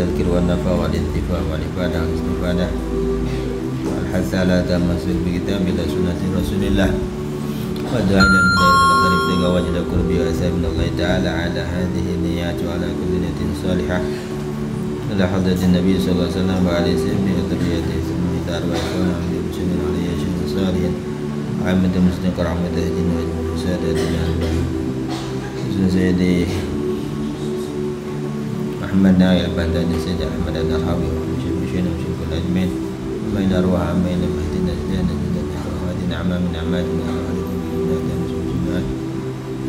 التذكير والنفع والانتفاع والعبادة والاستفادة والحث على التمسك بكتاب الله سنة رسول الله والدعاء إلى الهداية والخير ابتغاء وجه قربه وأسأل من الله تعالى على هذه النيات وعلى كل نية صالحة إلى حضرة النبي صلى الله عليه وسلم وعلى سيدنا وذريته ثم إلى أرواح إخواننا من المسلمين عليه شيخ صالح وعامة المسلمين ورحمة الدين وأجمعين سادتنا سيدي محمد نايل البهداني سيد أحمد النرحاوي ومشيخنا وشيخ الأجمعين ثم إلى أرواح عمين مهدنا سيدنا وهدنا أعمامنا أعمالنا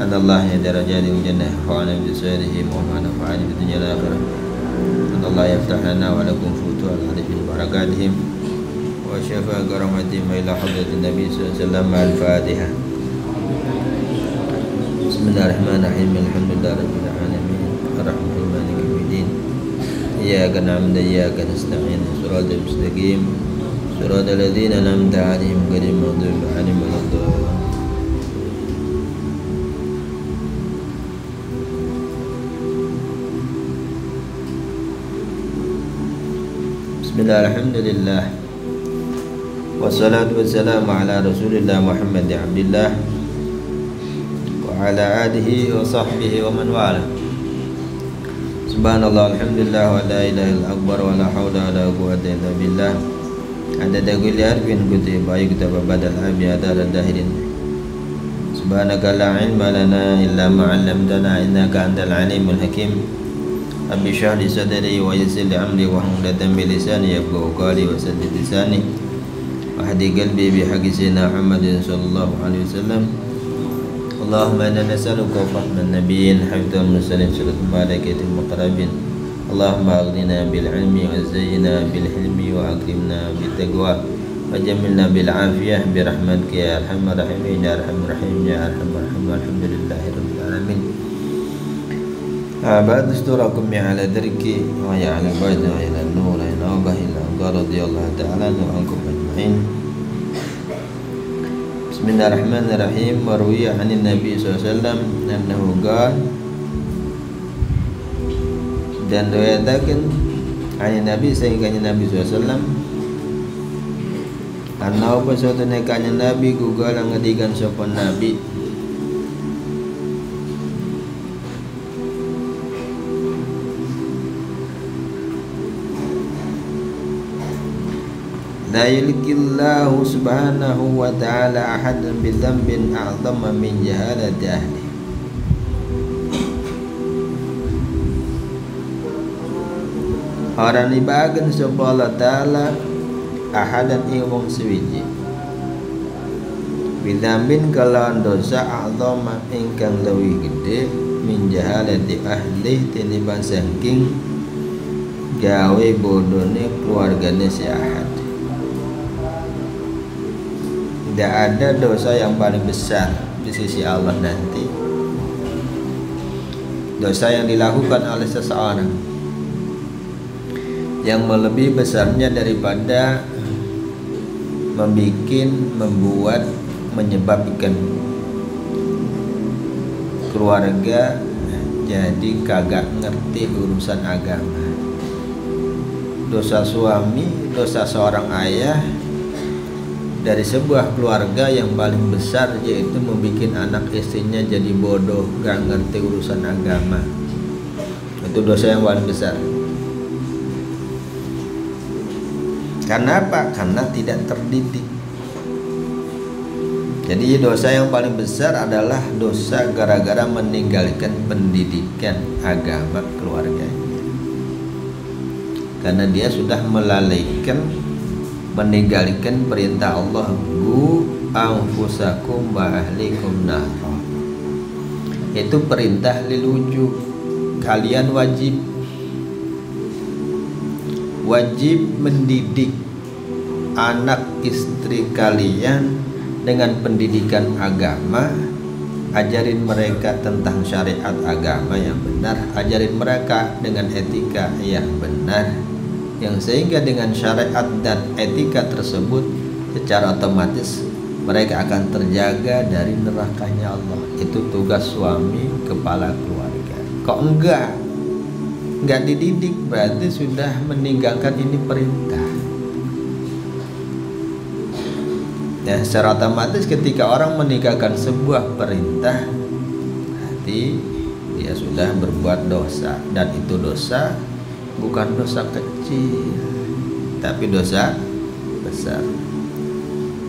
أن الله درجات الجنة وعلى بسائره وما نفعني في الدنيا الآخرة أن الله يفتح لنا ولكم فتوح العارفين بركاتهم وشفاء كرامتهم إلى حضرة النبي صلى الله عليه وسلم مع الفاتحة. بسم الله الرحمن الرحيم الحمد لله رب العالمين الرحمن مالك يوم الدين إياك نعبد وإياك نستعين صراط المستقيم صراط الذين أنعمت عليهم غير المغضوب عليهم ولا الضالين. Bismillah, alhamdulillah wassalatu wassalamu ala rasulillah Muhammad abdillah wa ala alihi wa sahbihi wa man wala. Subhanallah, alhamdulillah wa la ilaha illa akbar wa la hawla wa la quwwata illa billah. Adada kulli harfin kutiba yuktaba badal abi adada dahirin. Subhanaka la ilma lana illa ma 'allamtana innaka antal alimul hakim. Rabbi shrah li sadri wa yassir li amri wahlul 'uqdatam min lisani yafqahu qawli wa saddid lisani wa hadi qalbi bi haqqi sayyidina Muhammadin sallallahu alaihi wasallam. Allahumma inna nas'aluka fahman nabiyyin hifdzal mursalin siratal malaikatil muqarrabin. Allahumma aghnina bil ilmi wa zayyina bil hilmi wa akrimna bit taqwa wa jammilna bil afiyah bi rahmatika ya arhamar rahimin ya arhamar rahim ya arhamar rahim. Alhamdulillahi rabbil alamin. بعد اشتراكم على دركي ويا على بعد وإلى النور إلى أبه إلى الله رضي الله تعالى عنكم أجمعين. بسم الله الرحمن الرحيم. وروي عن النبي صلى الله عليه وسلم أنه قال dan riwayatkan an Nabi sehingga Nabi SAW karena apa suatu nekanya Nabi gugal ngedikan sopan Nabi la yulqillahu subhanahu wa ta'ala ahadan bi dhanbin a'dhamma min jahalati ahli. Orang libagan sapa Allah Ta'ala ahadan ing wong suwiji bi dhanbin kalawan dosa a'dhamma ingkang luwih gedhe min jahalati ahli tinimbang saking gawe bodone keluargane si ahad. Tidak ada dosa yang paling besar di sisi Allah nanti, dosa yang dilakukan oleh seseorang yang melebihi besarnya daripada membuat menyebabkan keluarga jadi kagak ngerti urusan agama. Dosa suami, dosa seorang ayah dari sebuah keluarga yang paling besar, yaitu membuat anak istrinya jadi bodoh, gak ngerti urusan agama. Itu dosa yang paling besar. Karena apa? Karena tidak terdidik. Jadi dosa yang paling besar adalah dosa gara-gara meninggalkan pendidikan agama keluarganya. Karena dia sudah melalaikan, meninggalkan perintah Allah, qu anfusakum wa ahlikum nar. Itu perintah lil wujub. Kalian wajib mendidik anak istri kalian dengan pendidikan agama. Ajarin mereka tentang syariat agama yang benar, ajarin mereka dengan etika yang benar, yang sehingga dengan syariat dan etika tersebut secara otomatis mereka akan terjaga dari nerakanya Allah. Itu tugas suami kepala keluarga. Kok enggak? nggak dididik berarti sudah meninggalkan ini perintah. Ya, secara otomatis ketika orang meninggalkan sebuah perintah, berarti dia sudah berbuat dosa, dan itu dosa bukan dosa kecil, tapi dosa besar.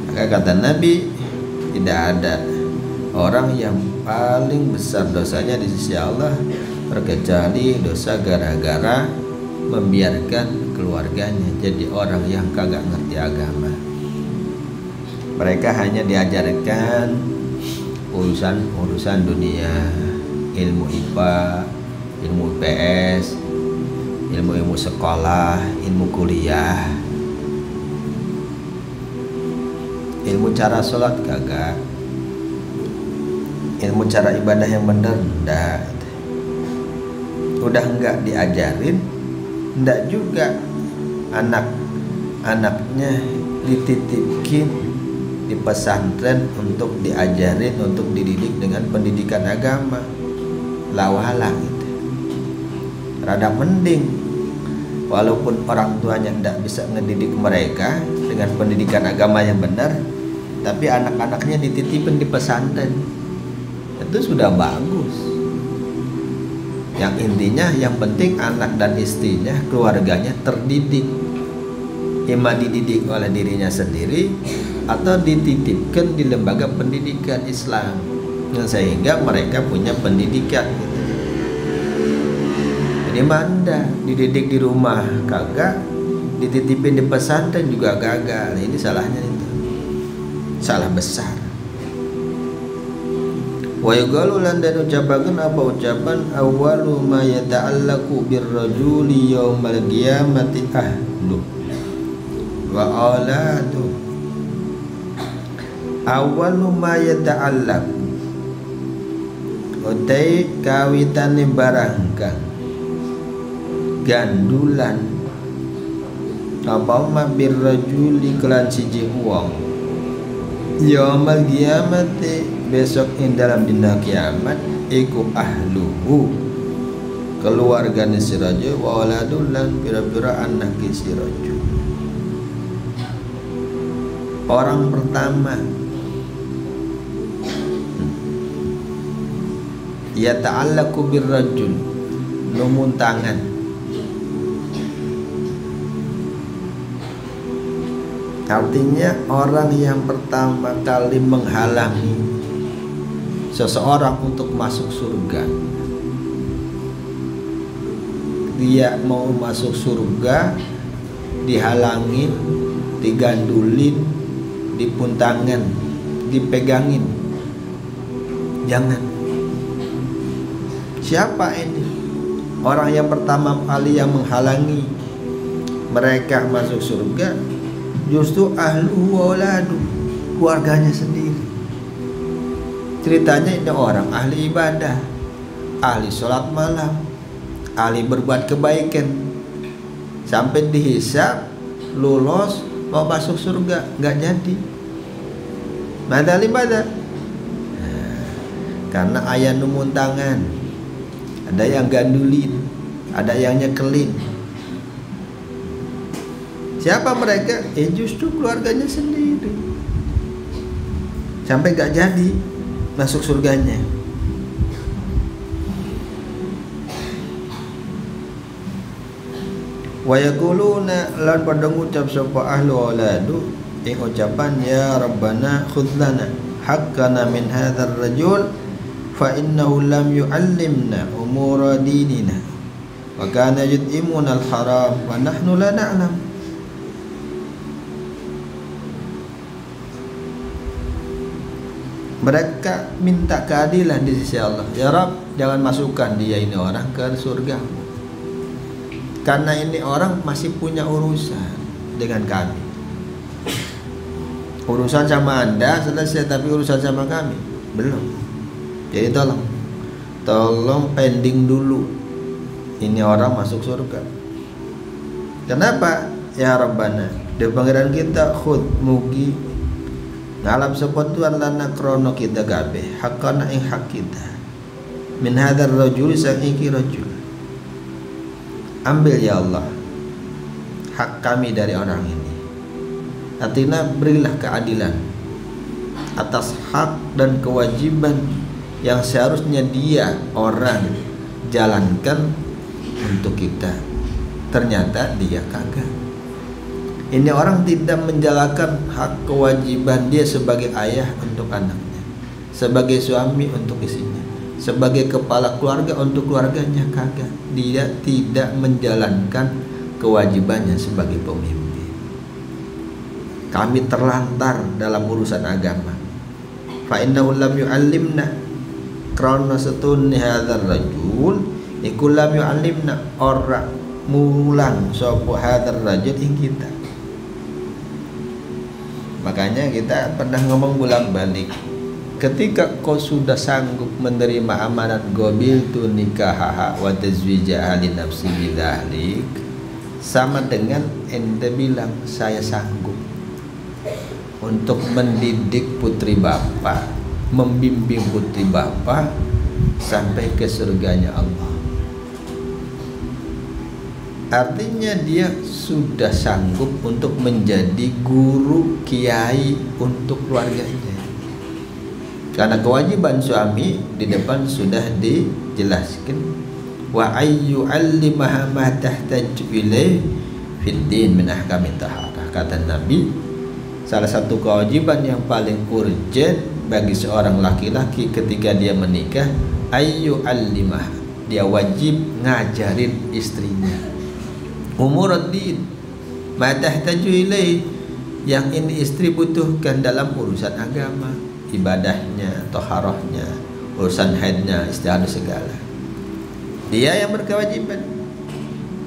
Maka kata Nabi, tidak ada orang yang paling besar dosanya di sisi Allah terkecuali dosa gara-gara membiarkan keluarganya jadi orang yang kagak ngerti agama. Mereka hanya diajarkan urusan dunia, ilmu IPA, ilmu IPS, ilmu sekolah, ilmu kuliah, ilmu cara sholat kagak, ilmu cara ibadah yang benar enggak. Udah enggak diajarin, enggak juga anak-anaknya dititipkin di pesantren untuk diajarin, untuk dididik dengan pendidikan agama. Lawala gitu. Rada mending walaupun orang tuanya tidak bisa ngedidik mereka dengan pendidikan agama yang benar, tapi anak-anaknya dititipin di pesantren, itu sudah bagus. Yang intinya yang penting anak dan istrinya, keluarganya terdidik, ima dididik oleh dirinya sendiri atau dititipkan di lembaga pendidikan Islam, sehingga mereka punya pendidikan gitu. Jadi manda dididik di rumah kagak, dititipin di pesantren juga gagal. Ini salahnya itu, salah besar. Wa yuqalu lan dan ucapakeun apa ucapan awwalu ma yata'allaqu birrajuli yaumal qiyamati ahlu wa auladu. Awwalu ma yata'allaqu utai kawitane barangkang gandulan apa ma birrajuli kelan siji wong yaumal qiyamati besok ing dalam dina kiamat iku ahluhu keluargane si raja wa waladul lan pira-pira anak si raja. Orang pertama ya ta'allaqu birrajul lumun tangan, artinya orang yang pertama kali menghalangi seseorang untuk masuk surga. Dia mau masuk surga dihalangin, digandulin, dipuntangan, dipegangin. Jangan. Siapa ini? Orang yang pertama kali yang menghalangi mereka masuk surga justru ahlu waladu, keluarganya sendiri. Ceritanya ini orang ahli ibadah, ahli sholat malam, ahli berbuat kebaikan, sampai dihisab lulus mau masuk surga nggak jadi. Padahal ibadah karena ayah numun tangan, ada yang gandulin, ada yang nyekelin. Siapa mereka? Justru keluarganya sendiri, sampai nggak jadi masuk surganya. Wa yaquluna lan padha ngucap sapa ahlu waladu ing ucapan ya rabbana khudh lana haqqana min hadzal rajul fa innahu lam yu'allimna umura dinina wa kana yud'imuna al-haram wa nahnu la na'lam. Mereka minta keadilan di sisi Allah. Ya Rabb, jangan masukkan dia ini orang ke surga, karena ini orang masih punya urusan dengan kami. Urusan sama Anda selesai, tapi urusan sama kami belum. Jadi tolong pending dulu ini orang masuk surga. Kenapa? Ya Rabbana, di pangeran kita khud mugi ngalam sapa Tuhan lana krono kita kabeh hakana ing hak kita min hadzal rajul sang iki rajul ambil ya Allah hak kami dari orang ini. Artinya berilah keadilan atas hak dan kewajiban yang seharusnya dia orang jalankan untuk kita, ternyata dia kagak. Ini orang tidak menjalankan hak kewajiban dia sebagai ayah untuk anaknya, sebagai suami untuk istrinya, sebagai kepala keluarga untuk keluarganya, kagak. Dia tidak menjalankan kewajibannya sebagai pemimpin. Kami terlantar dalam urusan agama. Fa innahu lam yu'allimna, karena setune hadzal rajul iku lam yu'allimna, ora mulang sapa hadzal rajul ing kita. Makanya kita pernah ngomong bolak-balik, ketika kau sudah sanggup menerima amanat gobil tu nikahaha wa tazwijaha li nafsi bidzalik, sama dengan ente bilang saya sanggup untuk mendidik putri bapak, membimbing putri bapak sampai ke surganya Allah. Artinya dia sudah sanggup untuk menjadi guru kiai untuk keluarganya. Karena kewajiban suami di depan sudah dijelaskan, wa ayyu allimaha ma tahtaju ilaih fid din min ahkami taharah. Kata Nabi, salah satu kewajiban yang paling urgent bagi seorang laki-laki ketika dia menikah, ayyu allimah, dia wajib ngajarin istrinya umuruddin ma tahtaju ilaih, yang ini istri butuhkan dalam urusan agama, ibadahnya, taharahnya, urusan haidnya, istihadah segala. Dia yang berkewajiban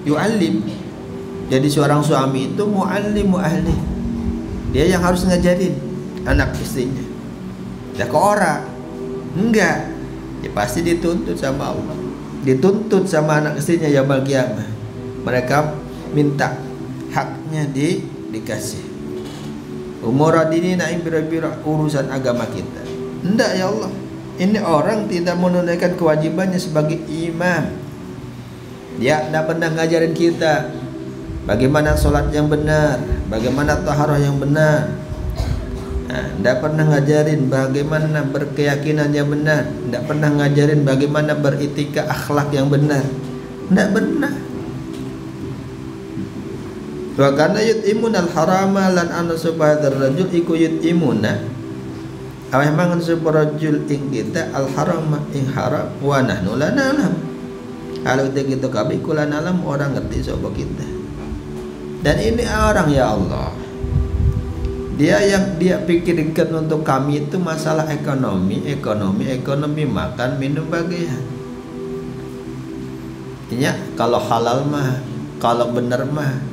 yu'allim. Jadi seorang suami itu mu'allimu ahli, dia yang harus ngajarin anak istrinya. Ya ke orang enggak, ya pasti dituntut sama Allah, dituntut sama anak istrinya yaumul qiyamah. Mereka minta haknya dikasih. Umuradini naim bira-bira urusan agama kita. Enggak ya Allah, ini orang tidak menunaikan kewajibannya sebagai imam. Dia tidak pernah ngajarin kita bagaimana sholat yang benar, bagaimana taharah yang benar. Tidak pernah ngajarin bagaimana berkeyakinan yang benar, tidak pernah ngajarin bagaimana beritika akhlak yang benar. Tidak benar. Wa kana yut'imuna al-harama lan ana subhadar rajul iku yut'imuna aweh mangan sapa rajul ing kita al-harama ing haram wa nahnu la na'lam. Kalau kita kabeh kula na'lam, orang ngerti sapa kita. Dan ini orang ya Allah, dia yang dia pikirkan untuk kami itu masalah ekonomi makan minum bagian. Artinya kalau halal mah, kalau benar mah,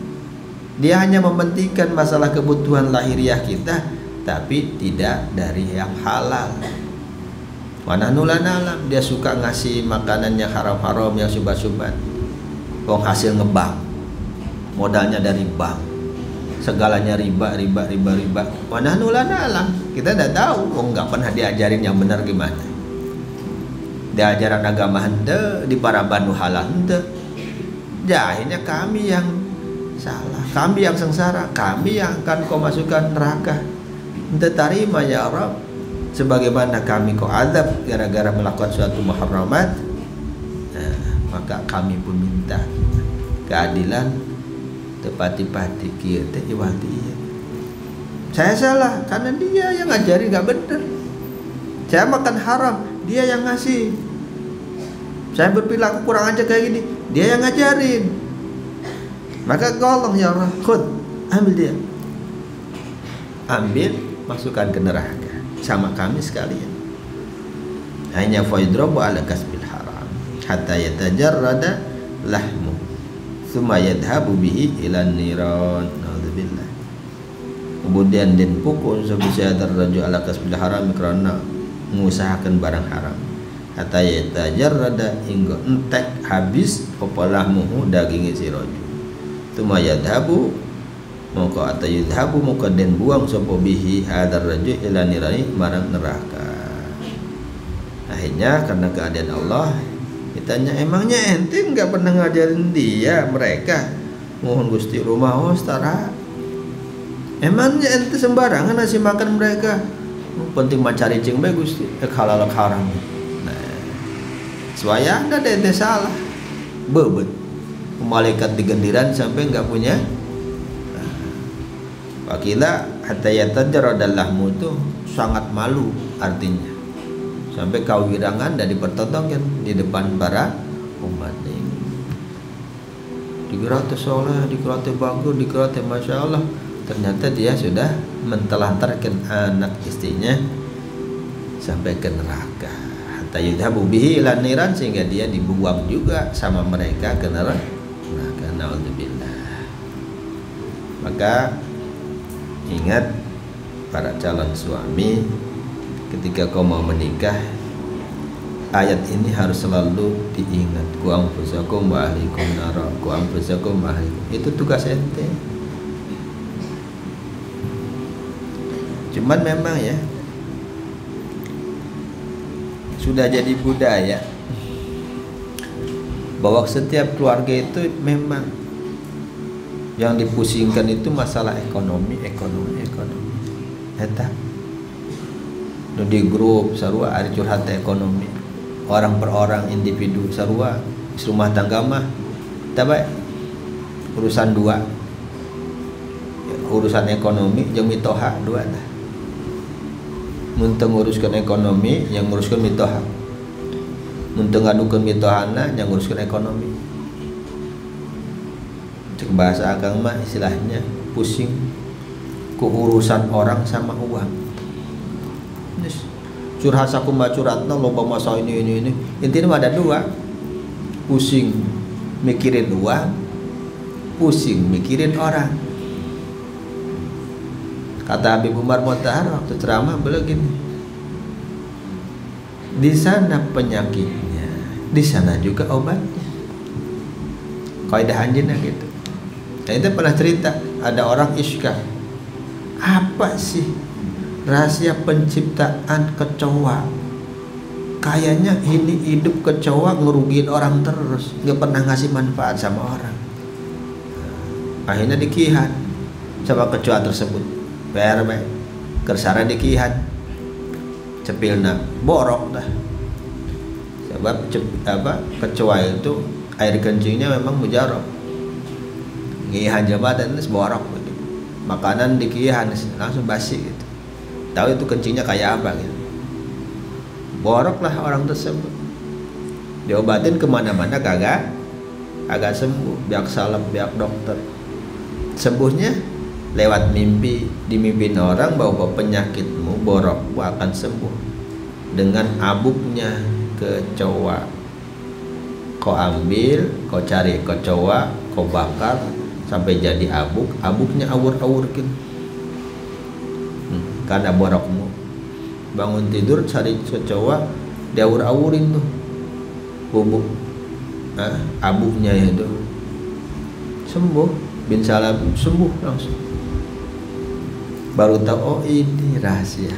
dia hanya mementingkan masalah kebutuhan lahiriah kita, tapi tidak dari yang halal. Mana nulan alam, dia suka ngasih makanan yang haram-haram, yang syubhat-syubhat. Wong hasil ngebank, modalnya dari bank, segalanya riba. Mana nulan alam, kita tidak tahu. Wong nggak pernah diajarin yang benar gimana. Diajaran agama hente, di para banu halal hente. Jahilnya kami yang salah, kami yang sengsara, kami yang akan kau masukkan neraka. Ente tarima ya Rabb, sebagaimana kami kau azab gara-gara melakukan suatu muharramat. Maka kami pun minta keadilan tepati-pati kita iwati. Saya salah karena dia yang ngajarin gak bener. Saya makan haram, dia yang ngasih. Saya berperilaku kurang aja kayak gini, dia yang ngajarin. Maka tolong ya Allah, khud, ambil dia, ambil, masukkan ke neraka sama kami sekalian. Hanya faidrabu ala kasbil haram hatta yatajarrada lahmu thumma yadhabu bihi ila niran. Naudzubillah. Kemudian den pukul sebesar raju ala kasbil haram karena mengusahakan barang haram. Hatta yatajarrada hingga entek habis apa lahmuhu daging si raju. Tuma yadhabu maka atau yadhabu maka den buang sapa bihi hadar rajul ila nirani marang neraka. Akhirnya karena keadaan Allah Ditanya, emangnya ente nggak pernah ngajarin dia mereka mohon Gusti rumah setara? Emangnya ente sembarangan ngasih makan mereka? Penting mencari cing bae Gusti halal haram. Nah, supaya anda ente salah bebet malaikat digendiran sampai nggak punya. Wakila hatta yatajarradallahu itu sangat malu artinya sampai kawirangan dan dipertontonkan di depan para umat ini. Dikira soleh, dikira bagus, dikira masya Allah, ternyata dia sudah mentelantarkan anak istrinya sampai ke neraka. Hatta yudhabu bihi ila niran, sehingga dia dibuang juga sama mereka ke neraka. Naudzubillah. Maka ingat para calon suami, ketika kau mau menikah, ayat ini harus selalu diingat. Qu anfusakum wa ahlikum nara, qu anfusakum wa ahlikum. Itu tugas ente. Cuman memang ya sudah jadi budaya bahwa setiap keluarga itu memang yang dipusingkan itu masalah ekonomi. Eta di grup sarua ada curhat ekonomi, orang per orang, individu sarua rumah tangga mah tapi urusan dua ya, urusan ekonomi jeung mitoha dua dah. Mun teu nguruskeun ekonomi yang nguruskeun mitoha, mun teu ngadukeun mitohana yang nguruskeun ekonomi. Cek bahasa Akang mah istilahnya pusing ku urusan orang sama uang. Curhat sakumaha curhatna loba masalah ini. Intinya ada dua. Pusing mikirin uang, pusing mikirin orang. Kata Habib Umar Mutahar waktu ceramah begini, di sana penyakitnya, di sana juga obatnya. Kaidah anjina gitu. Nah itu pernah cerita, ada orang Iska, apa sih rahasia penciptaan kecoa? Kayaknya ini hidup kecoa ngerugiin orang terus, nggak pernah ngasih manfaat sama orang. Akhirnya dikihan sama kecoa tersebut. PRB kersara dikihan, cepilna borok dah. Sebab kecoa itu air kencingnya memang mujarab. Ngihan jabatan itu borok gitu. Makanan dikihan langsung basi gitu. Tahu itu kencingnya kayak apa gitu. Borok lah orang tersebut. Diobatin kemana-mana kagak sembuh. Biak salep, biak dokter. Sembuhnya lewat mimpi, dimimpin orang bahwa penyakitmu borok akan sembuh dengan abuknya kecoa. Kau ambil, kau cari kecoa, kau bakar sampai jadi abuk, abuknya awur-awurkin. Karena borokmu. Bangun tidur cari kecoa, diawur-awurin tuh bubuk abuknya itu sembuh, bin salam sembuh langsung. Baru tahu oh ini rahasianya.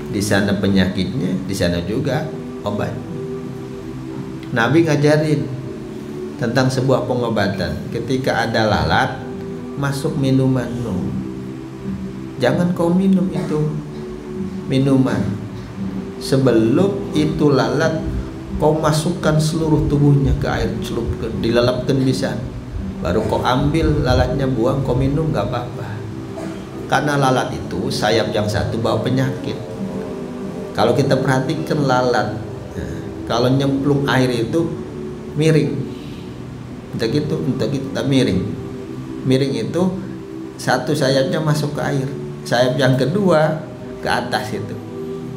Di sana penyakitnya, di sana juga obat. Nabi ngajarin tentang sebuah pengobatan. Ketika ada lalat masuk minuman, jangan kau minum itu minuman. Sebelum itu lalat kau masukkan seluruh tubuhnya ke air, celupkan, dilalapkan bisa. Baru kau ambil lalatnya, buang, kau minum, gak apa-apa. Karena lalat itu sayap yang satu bawa penyakit. Kalau kita perhatikan lalat, kalau nyemplung air itu miring, entah gitu tak miring. Miring itu satu sayapnya masuk ke air, sayap yang kedua ke atas itu.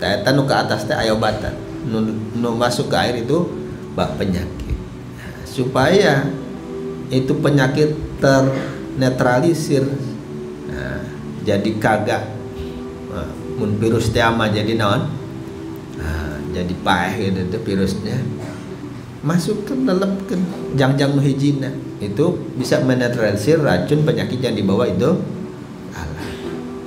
Tanu ke atas teh ayo batan, nu masuk ke air itu bak penyakit. Supaya itu penyakit ternetralisir. Jadi kagak mun virus teh ama jadi naon? Jadi paeh gitu virusnya. Masuk ke dalam ke jangjang nu hijina. Itu bisa menetralisir racun penyakit yang dibawa itu Allah.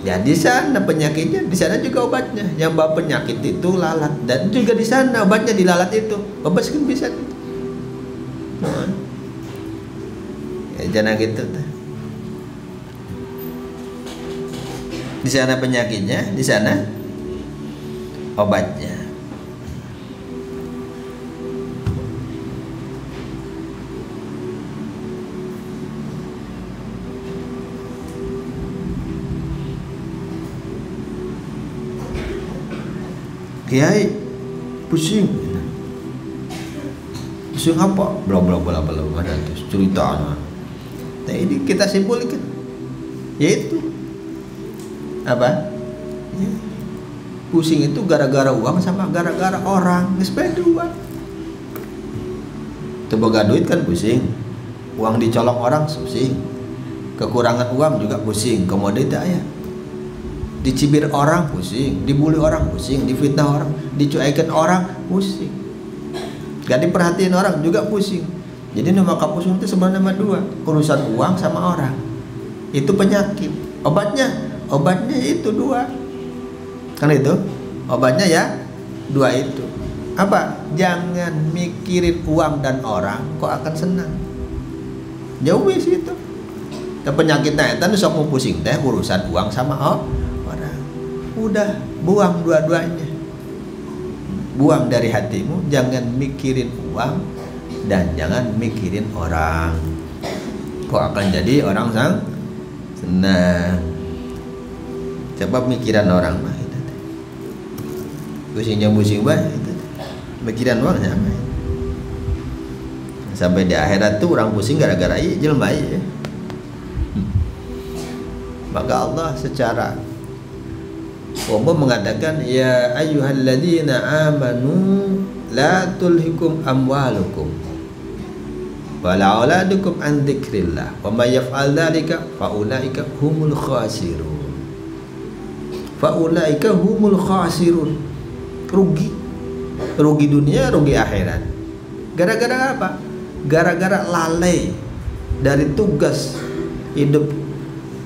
Ya di sana penyakitnya, di sana juga obatnya. Yang bawa penyakit itu lalat, dan juga di sana obatnya di lalat itu. Obat kan bisa. Ya, jangan gitu. Di sana penyakitnya, di sana obatnya. Kiai pusing apa? Bla bla bla bla ada cerita. Nah ini kita simpulkan, yaitu apa? Ya. Pusing itu gara-gara uang sama gara-gara orang. Ngespe dua. Teboga duit kan pusing, uang dicolong orang pusing, kekurangan uang juga pusing, komoditas ya. Dicibir orang pusing, dibully orang pusing, difitnah orang, dicuekin orang pusing, gak diperhatiin orang juga pusing. Jadi nama pusing itu sebenarnya nama dua, urusan uang sama orang. Itu penyakit. Obatnya itu dua. Kan itu obatnya ya dua itu. Apa? Jangan mikirin uang dan orang, kok akan senang. Jauh sih itu. Dan penyakitnya itu sok mau pusing teh urusan uang sama orang. Udah buang dua-duanya. Buang dari hatimu, jangan mikirin uang dan jangan mikirin orang. Kok akan jadi orang sang senang. Coba mikiran orang mah itu. Pusingnya pusing banget itu. Mikiran orang sama. Sampai di akhirat tuh orang pusing gara-gara ieu jelema ieu. Maka Allah secara umum mengatakan, ya ayyuhalladzina amanu la tulhikum amwalukum wala auladukum an dzikrillah wa may yaf'al dzalika faulaika humul khasirun. Faulaika humul khasirun. Rugi dunia, rugi akhirat. Gara-gara apa? Gara-gara lalai dari tugas hidup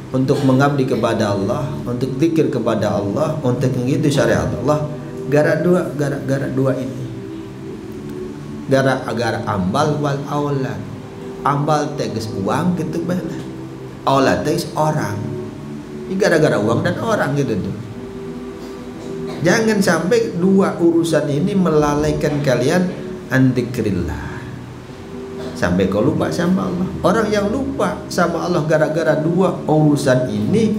untuk mengabdi kepada Allah, untuk zikir kepada Allah, untuk mengikuti syariat Allah. Gara-gara dua ini. Gara-gara ambal wal aulad. Ambal tegas uang gitu bala. Aulad tegas orang. Ini gara-gara uang dan orang gitu tuh. Jangan sampai dua urusan ini melalaikan kalian an dzikrillah. Sampai kau lupa sama Allah. Orang yang lupa sama Allah gara-gara dua urusan ini,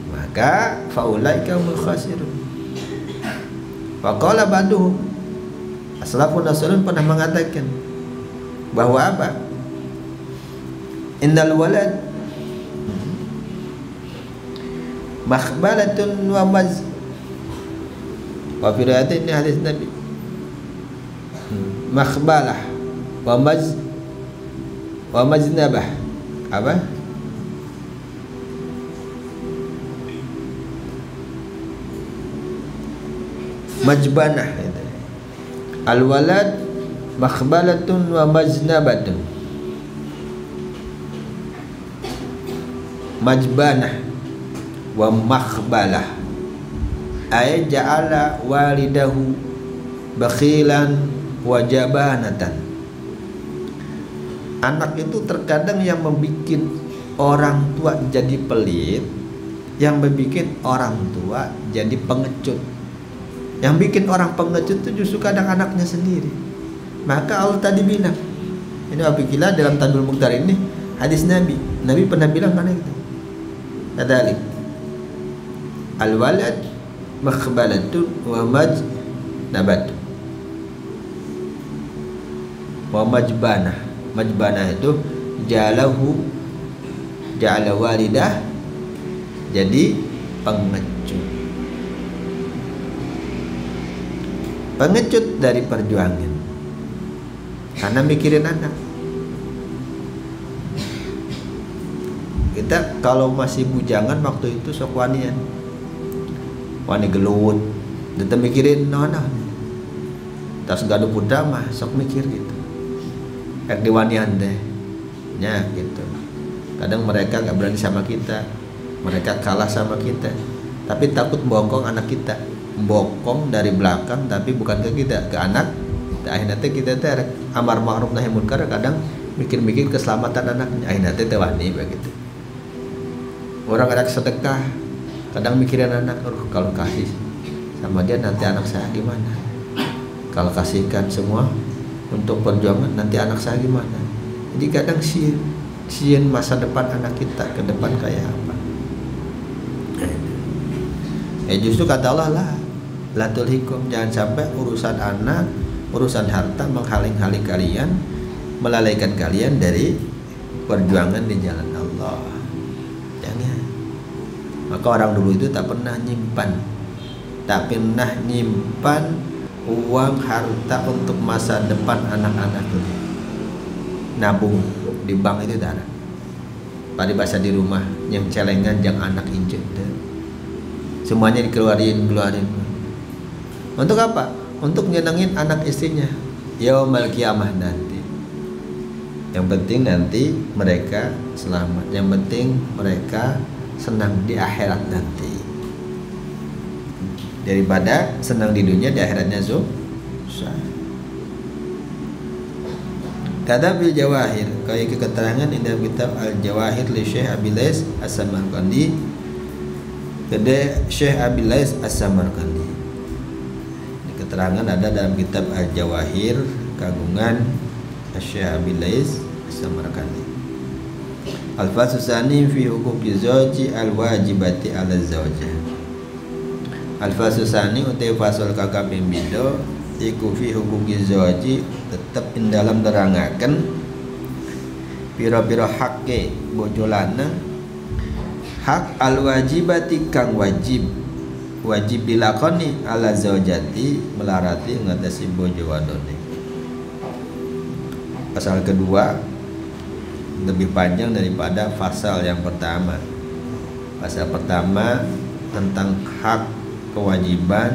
maka faulaika humul khasirun. Faqala ba'duhum, as-salafun as-salihun pernah mengatakan bahwa apa? Innal walad makhbalatun wa maz. Wa fi riwayatin hadis Nabi. Makhbalah wa maz wa majnabah. Apa? Majbanah. Al-walad makhbalatun wa majnabatun. Majbanah wa makhbalah ay ja'ala walidahu bakhilan wa jabanatan. Anak itu terkadang yang membuat orang tua jadi pelit, yang membuat orang tua jadi pengecut. Yang bikin orang pengecut itu justru kadang anaknya sendiri. Maka Allah tadi bilang, ini apabila dalam Tandul Mukhtar ini hadis Nabi pernah bilang mana itu? Kadzalik. Al-walad makhbalatun wa majnabatun. Wa majbanah. Majbanah itu ja'ala walidah jadi pengecut dari perjuangan karena mikirin anak. Kita kalau masih bujangan waktu itu sok wani gelut kita mikirin nona tas gaduh putra mah sok mikir gitu diwanian deh ya gitu. Kadang mereka gak berani sama kita, mereka kalah sama kita, tapi takut bokong anak kita, bokong dari belakang tapi bukan ke kita, ke anak. Akhirnya kita amar ma'ruf nahi munkar, kadang mikir-mikir keselamatan anaknya, akhirnya tewani begitu. Orang ada sedekah, kadang mikirin anak, kalau kasih sama dia nanti anak saya gimana, kalau kasihkan semua untuk perjuangan nanti anak saya gimana. Jadi kadang sieun masa depan anak kita ke depan kayak apa. Justru kata Allah lah, la tulhikum, jangan sampai urusan anak, urusan harta menghalang-halangi kalian, melalaikan kalian dari perjuangan di jalan Allah. Jangan. Maka orang dulu itu tak pernah nyimpan uang harta untuk masa depan anak-anak itu. Nabung di bank itu tak ada. Pada bahasa di rumah yang celengan yang anak injek, semuanya dikeluarin. Untuk apa? Untuk nyenengin anak istrinya yaumul kiamah nanti. Yang penting nanti mereka selamat, yang penting mereka senang di akhirat nanti, daripada senang di dunia di akhiratnya susah. Kata bil jawahir, kayak keterangan di dalam kitab Al Jawahir li Syekh Abi Lais As-Samarqandi, kede Syekh Abi Lais As-Samarqandi. Keterangan ada dalam kitab Al Jawahir kagungan Syekh Abi Lais As-Samarqandi. Al-Fasusani fi huquqi zawji al-wajibati ala zawjah. Al-Fasusani utai fasal kakaping bido iku fi huquqi zawji, tetap in dalam nerangaken pira-pira hakke bojo lanang, hak al-wajibati kang wajib dilakoni ala zaujati, melarati ngatasi bojo wadone. Pasal kedua lebih panjang daripada pasal yang pertama. Pasal pertama tentang hak kewajiban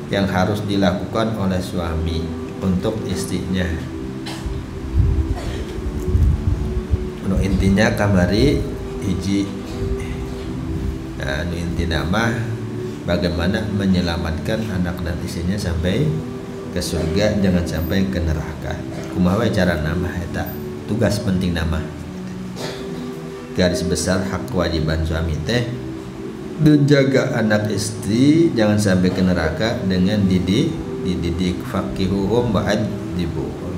yang harus dilakukan oleh suami untuk istrinya. Untuk intinya kamari hiji, intinya mah bagaimana menyelamatkan anak dan istrinya sampai ke surga, jangan sampai ke neraka. Kumaha cara nama eta tugas penting nama. Garis besar hak kewajiban suami teh menjaga anak istri jangan sampai ke neraka dengan dididik faqihuhum wa'adibuhum.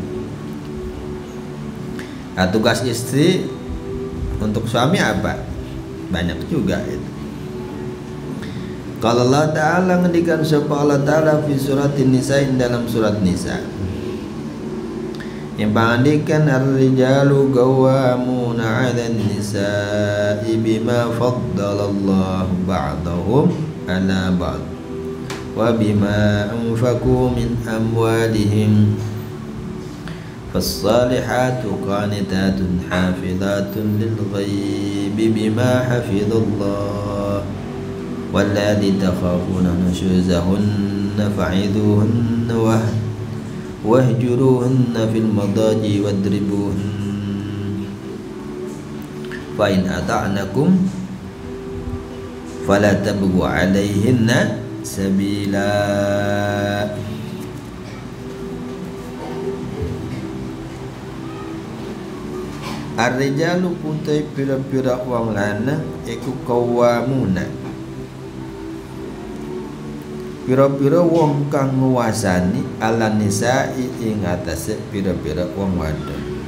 Tugas istri untuk suami apa? Banyak juga itu. Kalau Allah Ta'ala ngendikan sapa Allah Ta'ala fi suratin Nisa, dalam surat Nisa, yang pangandikan ar-rijalu qawwamuna 'alan nisa'i bima faddalallahu ba'dahum 'ala ba'd wa bima anfaqu min amwalihim fas-salihatu qanitatun hafizatun lil ghaibi bima hafizallah walladzi takhafuna nusyuzahunna fa'idhuhunna wahjuruhunna fil madaji wadribuhun fa in ata'nakum fala tabghu 'alaihinna sabila. Ar-rijalu putai pira-pira wong lanang iku qawwamuna, pira-pira wong kang nguasani ala nisa'i ing atase pira-pira wong wadon.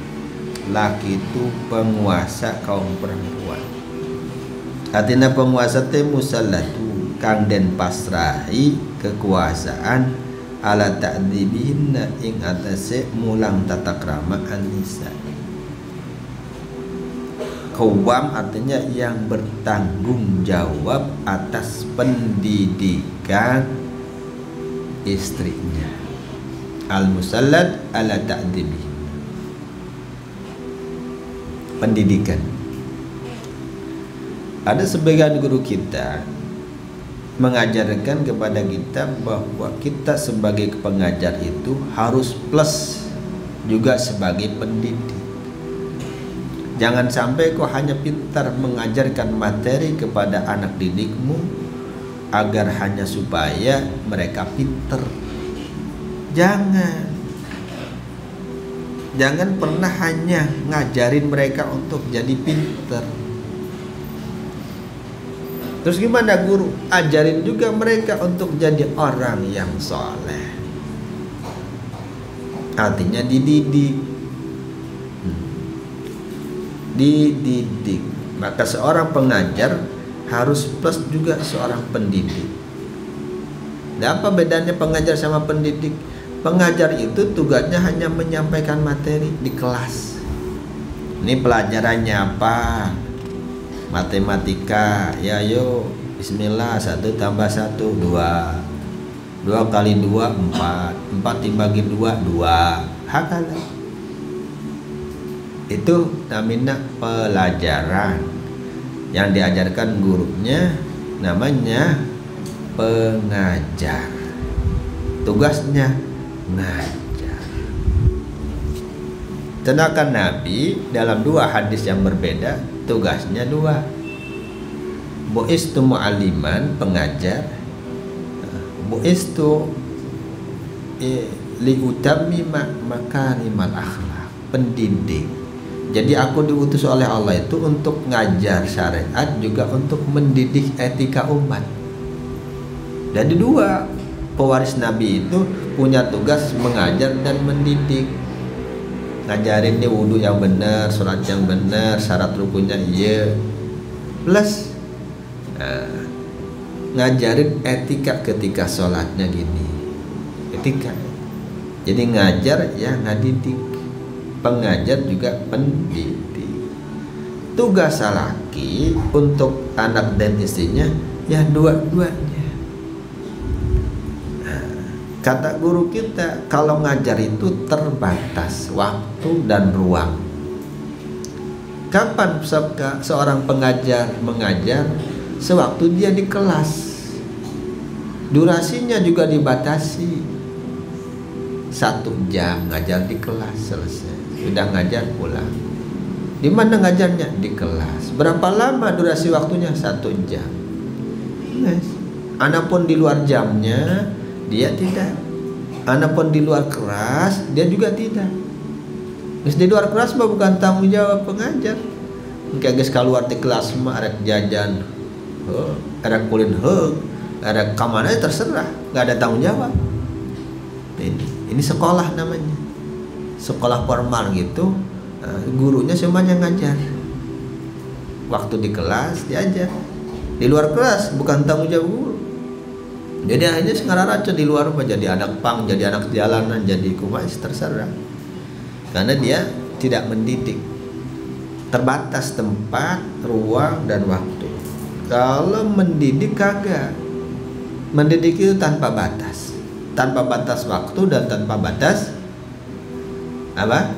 Laki itu penguasa kaum perempuan. Artinya penguasa teh musallatu kang den pasrahi kekuasaan ala ta'dibihinna ing atase mulang tata krama an-nisa. Qawwam artinya yang bertanggung jawab atas pendidikan istrinya. Al-musallad ala ta'dibi, pendidikan. Ada sebagian guru kita mengajarkan kepada kita bahwa kita sebagai pengajar itu harus plus juga sebagai pendidik. Jangan sampai kau hanya pintar mengajarkan materi kepada anak didikmu, agar hanya supaya mereka pinter. Jangan pernah hanya ngajarin mereka untuk jadi pinter. Terus gimana guru? Ajarin juga mereka untuk jadi orang yang soleh. Artinya dididik. Dididik. Maka seorang pengajar harus plus juga seorang pendidik. Nah, apa bedanya pengajar sama pendidik? Pengajar itu tugasnya hanya menyampaikan materi di kelas. Ini pelajarannya apa? Matematika. Ya yuk, bismillah, 1 tambah 1 2. 2 kali 2 4. 4 dibagi 2 2. Hakalah. Itu namanya pelajaran. Yang diajarkan gurunya namanya pengajar. Tugasnya ngajar. Sedangkan Nabi dalam 2 hadis yang berbeda, tugasnya 2. Bu'istu mu'alliman, pengajar. Bu'istu liutammima makarimal akhlak, pendidik. Jadi aku diutus oleh Allah itu untuk ngajar syariat, juga untuk mendidik etika umat. Jadi 2 pewaris Nabi itu punya tugas mengajar dan mendidik. Ngajarin nih wudhu yang benar, sholat yang benar, syarat rukunnya iya. Plus ngajarin etika ketika sholatnya gini. Etika. Jadi ngajar ya ngadidik. Pengajar juga pendidik. Tugas laki untuk anak dan istrinya ya dua-duanya. Kata guru kita, kalau ngajar itu terbatas waktu dan ruang. Kapan seorang pengajar mengajar? Sewaktu dia di kelas. Durasinya juga dibatasi. 1 jam ngajar di kelas, selesai. Sudah ngajar pulang. Di mana ngajarnya? Di kelas. Berapa lama durasi waktunya? 1 jam. Yes. Anapun di luar jamnya dia tidak. Anapun di luar kelas dia juga tidak. Terus di luar kelas mah bukan tanggung jawab pengajar. Kayak geus kaluar di kelas mah arek jajan, arek kulin arek kamana terserah, nggak ada tanggung jawab. Ini sekolah namanya, sekolah formal gitu. Gurunya semuanya ngajar. Waktu di kelas diajar, di luar kelas bukan tanggung jawab guru. Jadi hanya sekarang aja di luar rumah, jadi anak pang, jadi anak jalanan, jadi kumas, terserah. Karena dia tidak mendidik. Terbatas tempat, ruang, dan waktu. Kalau mendidik kagak. Mendidik itu tanpa batas. Tanpa batas waktu dan tanpa batas apa?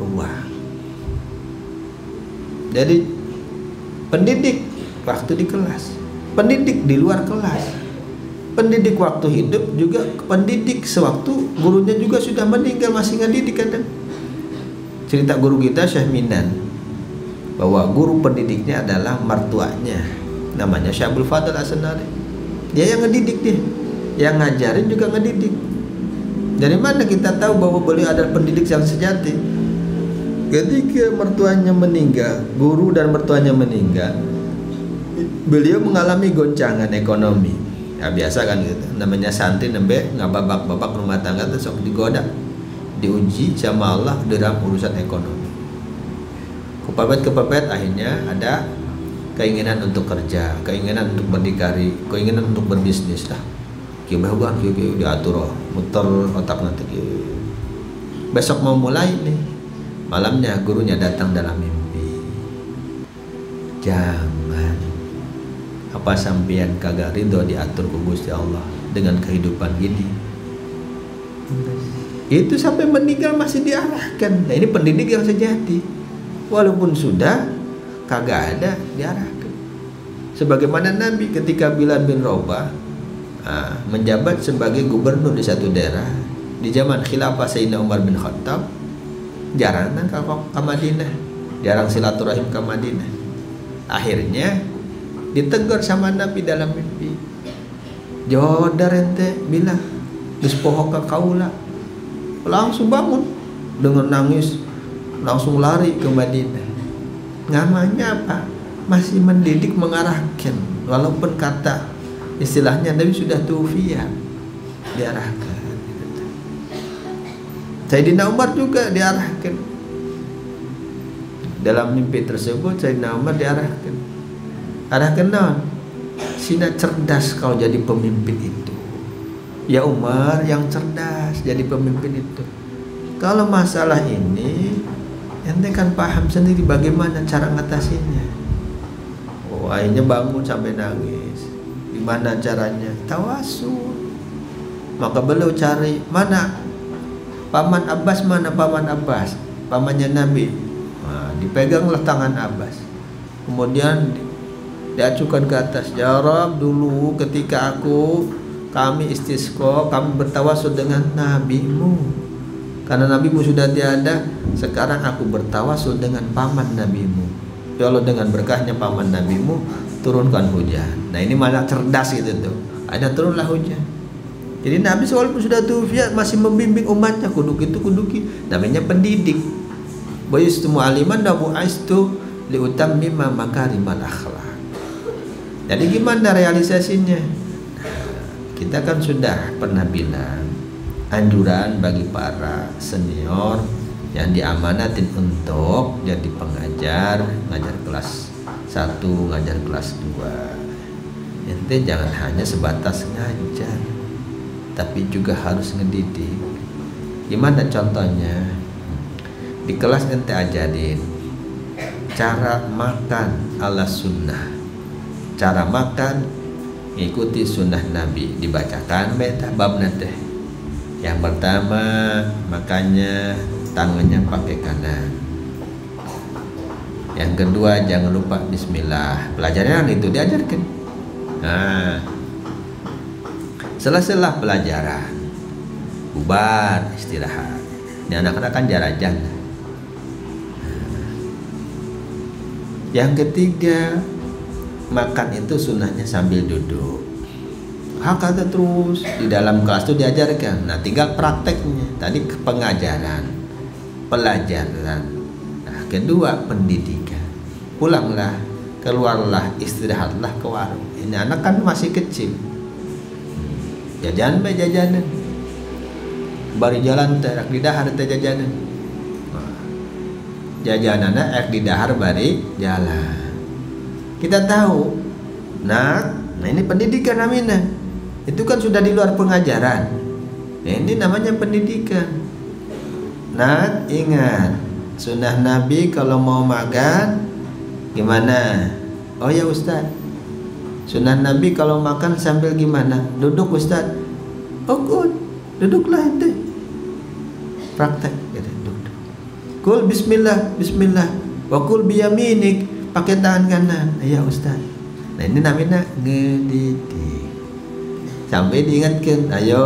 Ruang. Jadi pendidik waktu di kelas, pendidik di luar kelas. Pendidik waktu hidup juga pendidik sewaktu gurunya juga sudah meninggal, masih ngedidik kan. Cerita guru kita Syekh Minan, bahwa guru pendidiknya adalah mertuanya, namanya Syekh Abdul Fadl As-Senari. Dia yang ngedidik, dia yang ngajarin juga ngedidik. Dari mana kita tahu bahwa beliau adalah pendidik yang sejati? Ketika mertuanya meninggal, guru dan mertuanya meninggal, beliau mengalami goncangan ekonomi. Ya biasa kan gitu, namanya santri nembe ngababak-babak rumah tangga tuh sok digoda, diuji sama Allah dalam urusan ekonomi. Kepepet akhirnya ada keinginan untuk kerja, keinginan untuk berdikari, keinginan untuk berbisnis lah. Kibahuan diatur muter otak nanti. Besok mau mulai nih, malamnya gurunya datang dalam mimpi. Jangan apa sampean kagak ridho diatur ku Gusti Allah dengan kehidupan gini. Itu sampai meninggal masih diarahkan. Nah, ini pendidik yang sejati. Walaupun sudah kagak ada diarahkan. Sebagaimana Nabi ketika Bilal bin Rabah menjabat sebagai gubernur di satu daerah di zaman khilafah Sayyidina Umar bin Khattab, jarang ke Madinah, jarang silaturahim ke Madinah. Akhirnya ditegur sama Nabi dalam mimpi. jodar ente bilang geus poho ka kaula, langsung bangun dengan nangis, langsung lari ke Madinah. Namanya apa? Masih mendidik, mengarahkan, walaupun kata istilahnya Nabi sudah tufiya, diarahkan. Sayyidina Umar juga diarahkan. Dalam mimpi tersebut Sayyidina Umar diarahkan. Arahkan naon? Sina cerdas kau jadi pemimpin itu. Ya Umar, yang cerdas jadi pemimpin itu. Kalau masalah ini ente kan paham sendiri bagaimana cara ngatasinya. Oh, akhirnya bangun sampai nangis. Gimana caranya? Tawasul. Maka beliau cari mana Paman Abbas, mana Paman Abbas, pamannya Nabi. Nah, dipeganglah tangan Abbas. Kemudian diacukan ke atas. Ya Rabb, dulu ketika kami istisqa, kami bertawasul dengan nabimu. Karena nabimu sudah tiada, sekarang aku bertawasul dengan paman nabimu. Ya Allah, dengan berkahnya paman nabimu, turunkan hujan. Nah, ini malah cerdas gitu tuh. Ada turunlah hujan. Jadi Nabi walaupun sudah tufiat masih membimbing umatnya, kuduki, namanya pendidik. Bu'istu mu'aliman wa bu'istu liutammima makarimal akhlak. Jadi gimana realisasinya? Kita kan sudah pernah bilang anjuran bagi para senior yang diamanatin untuk jadi pengajar, ngajar kelas 1, ngajar kelas 2. Ente jangan hanya sebatas ngajar, tapi juga harus ngedidik. Gimana contohnya? Di kelas ente ajarin cara makan ala sunnah. Cara makan ikuti sunnah Nabi, dibacakan beta bab nanti. Yang pertama, makannya tangannya pakai kanan. Yang kedua, jangan lupa bismillah. Pelajaran itu diajarkan. Nah, setelah pelajaran bubar istirahat. Ini anak-anak kan jarajan. Yang ketiga, makan itu sunnahnya sambil duduk. Kata terus di dalam kelas itu diajarkan. Nah, tinggal prakteknya. Tadi pengajaran, pelajaran. Nah, kedua pendidikan. Pulanglah, keluarlah, istirahatlah ke warung. Ini anak kan masih kecil. Jajan bae jajanan. Bari jalan teh di dahar teh jajanan. Jajanana ek di dahar bari jalan. Kita tahu. Nah ini pendidikan namanya. Itu kan sudah di luar pengajaran. Nah, ini namanya pendidikan. Nah, ingat sunnah Nabi kalau mau makan gimana? Oh ya Ustaz, sunnah Nabi kalau makan sambil gimana? Duduk Ustaz. Oh good, duduklah ente. Praktek gitu, duduk. Kul bismillah, bismillah. Wa kul biyaminik, pakai tangan kanan. Ya Ustaz. Nah ini namanya ngedidik. Sampai diingatkan, ayo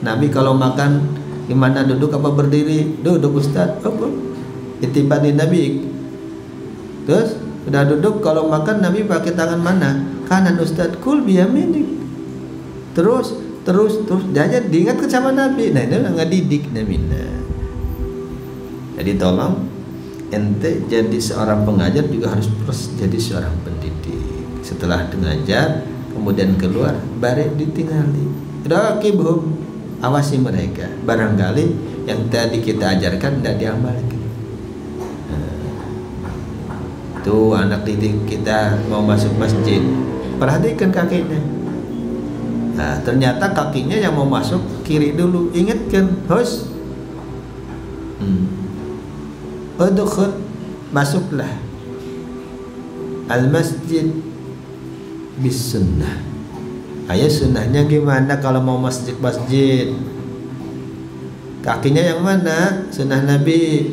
Nabi kalau makan gimana, duduk apa berdiri? Duduk Ustaz. Oh good. Itibani Nabi. Terus udah duduk, kalau makan Nabi pakai tangan mana? Kanan Ustaz. Kul biyaminik. Terus jangan diingatkan sama Nabi. Nah ini ngedidik Nabi. Jadi tolong ente jadi seorang pengajar juga harus terus jadi seorang pendidik. Setelah mengajar kemudian keluar bare ditinggali. Raqibhum, awasi mereka. Barangkali yang tadi kita ajarkan tidak diamalkan. Tuh anak didik kita mau masuk masjid, perhatikan kakinya. Nah, ternyata kakinya yang mau masuk kiri dulu. Ingatkan, hos. Udkhul, masuklah al masjid bis sunnah. Ayo sunnahnya gimana kalau mau masjid? Kakinya yang mana? Sunnah Nabi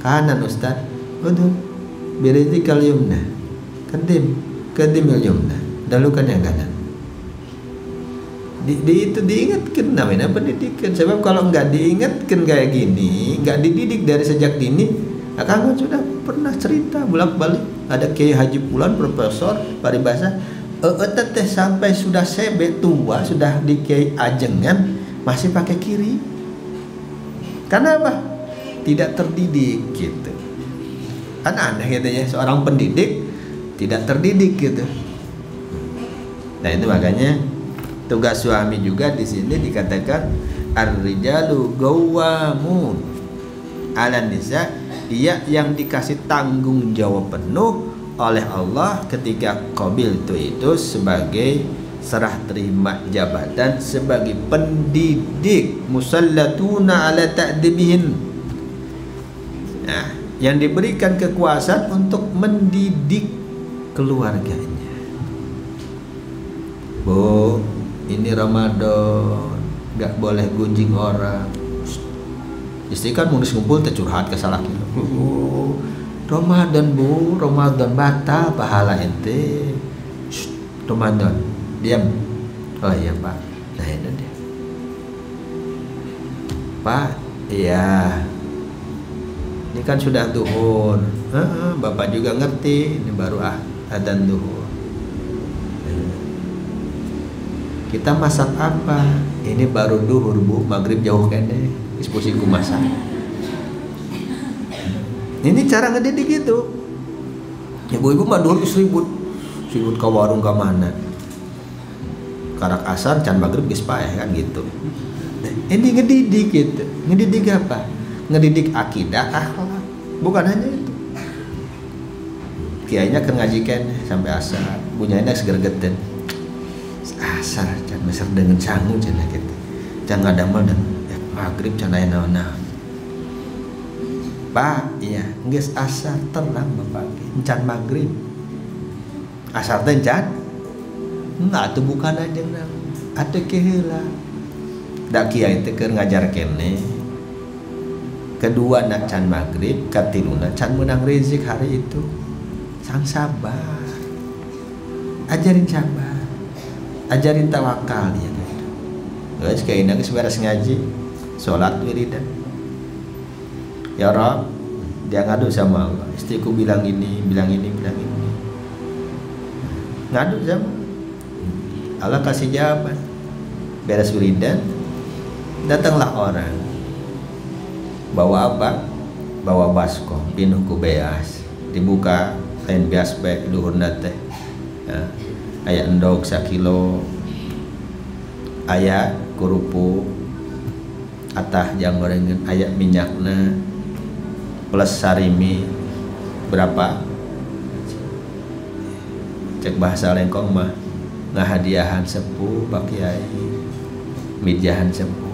kanan Ustaz. Udkhul biridikal yumna. Kadimil yumna. Dahulukan yang kanan. Itu diingatkan, namanya pendidikan. Sebab kalau nggak diingatkan kayak gini, nggak dididik dari sejak dini, Kang sudah pernah cerita bolak-balik. Ada Kiai Haji Pulan, profesor paribasa, teteh sampai sudah sebe tua, sudah dikei ajengan masih pakai kiri. Karena apa? Tidak terdidik gitu. Kan aneh gitu ya, seorang pendidik tidak terdidik gitu. Nah itu makanya tugas suami juga di sini dikatakan ar-rijalu qawwamun 'alan nisa, dia yang dikasih tanggung jawab penuh oleh Allah ketika qabil itu sebagai serah terima jabatan sebagai pendidik, musallatuna ala ta'dibihin. Nah, yang diberikan kekuasaan untuk mendidik keluarganya. Bu, ini Ramadan, nggak boleh gunjing orang. Istri kan mau ngumpul tercurhat ke salah kita. Ramadan bu, Ramadan batal pahala ente. Ramadan, diam. Oh iya pak, nah itu dia. Pak, iya. Ini kan sudah duhur. Bapak juga ngerti, ini baru adzan duhur. Kita masak apa? Ini baru duhur bu, maghrib jauh kene. Diskusiku masak. Ini cara ngedidik itu. Ibu-ibu mah duhur seribut ke warung ke mana. Karak asar can maghrib geus paeh kan gitu. Ini ngedidik gitu. Ngedidik apa? Ngedidik akidah, akhlak. Bukan hanya itu. Kiainya keur ngaji keneh sampai asar. Bunyaina seger geten. Asar can mesar dengan sangu cenah kitu. Can ngadamel dan maghrib can aya naon-naon. Pak, iya, geus asar terang Bapak. Can maghrib. Asar teh can? Enggak atuh bukan aja nang. Atuh keheula. Da kiai teh keur ngajar keneh. Kedua nak can maghrib, katiluna can menang rezeki hari itu. Sang sabar. Ajarin sabar. Ajarin tawakal ya. Geus kaina geus beres ngaji, salat wiridan. Ya Rob, dia ngadu sama Allah. Istriku bilang ini, bilang ini, bilang ini. Ngadu sama Allah, kasih jawaban. Beres wiridan, datanglah orang. Bawa apa? Bawa baskom, pinuh ku beas. Dibuka, lain beas baik luhurna teh. Ya. Aya endog 1 kilo. Aya kerupuk. Atah jang gorengan, aya minyakna. Plus sarimi berapa? Cek bahasa lengkong mah ngahadiahan sepuh Pak Kiai, mijahan sepuh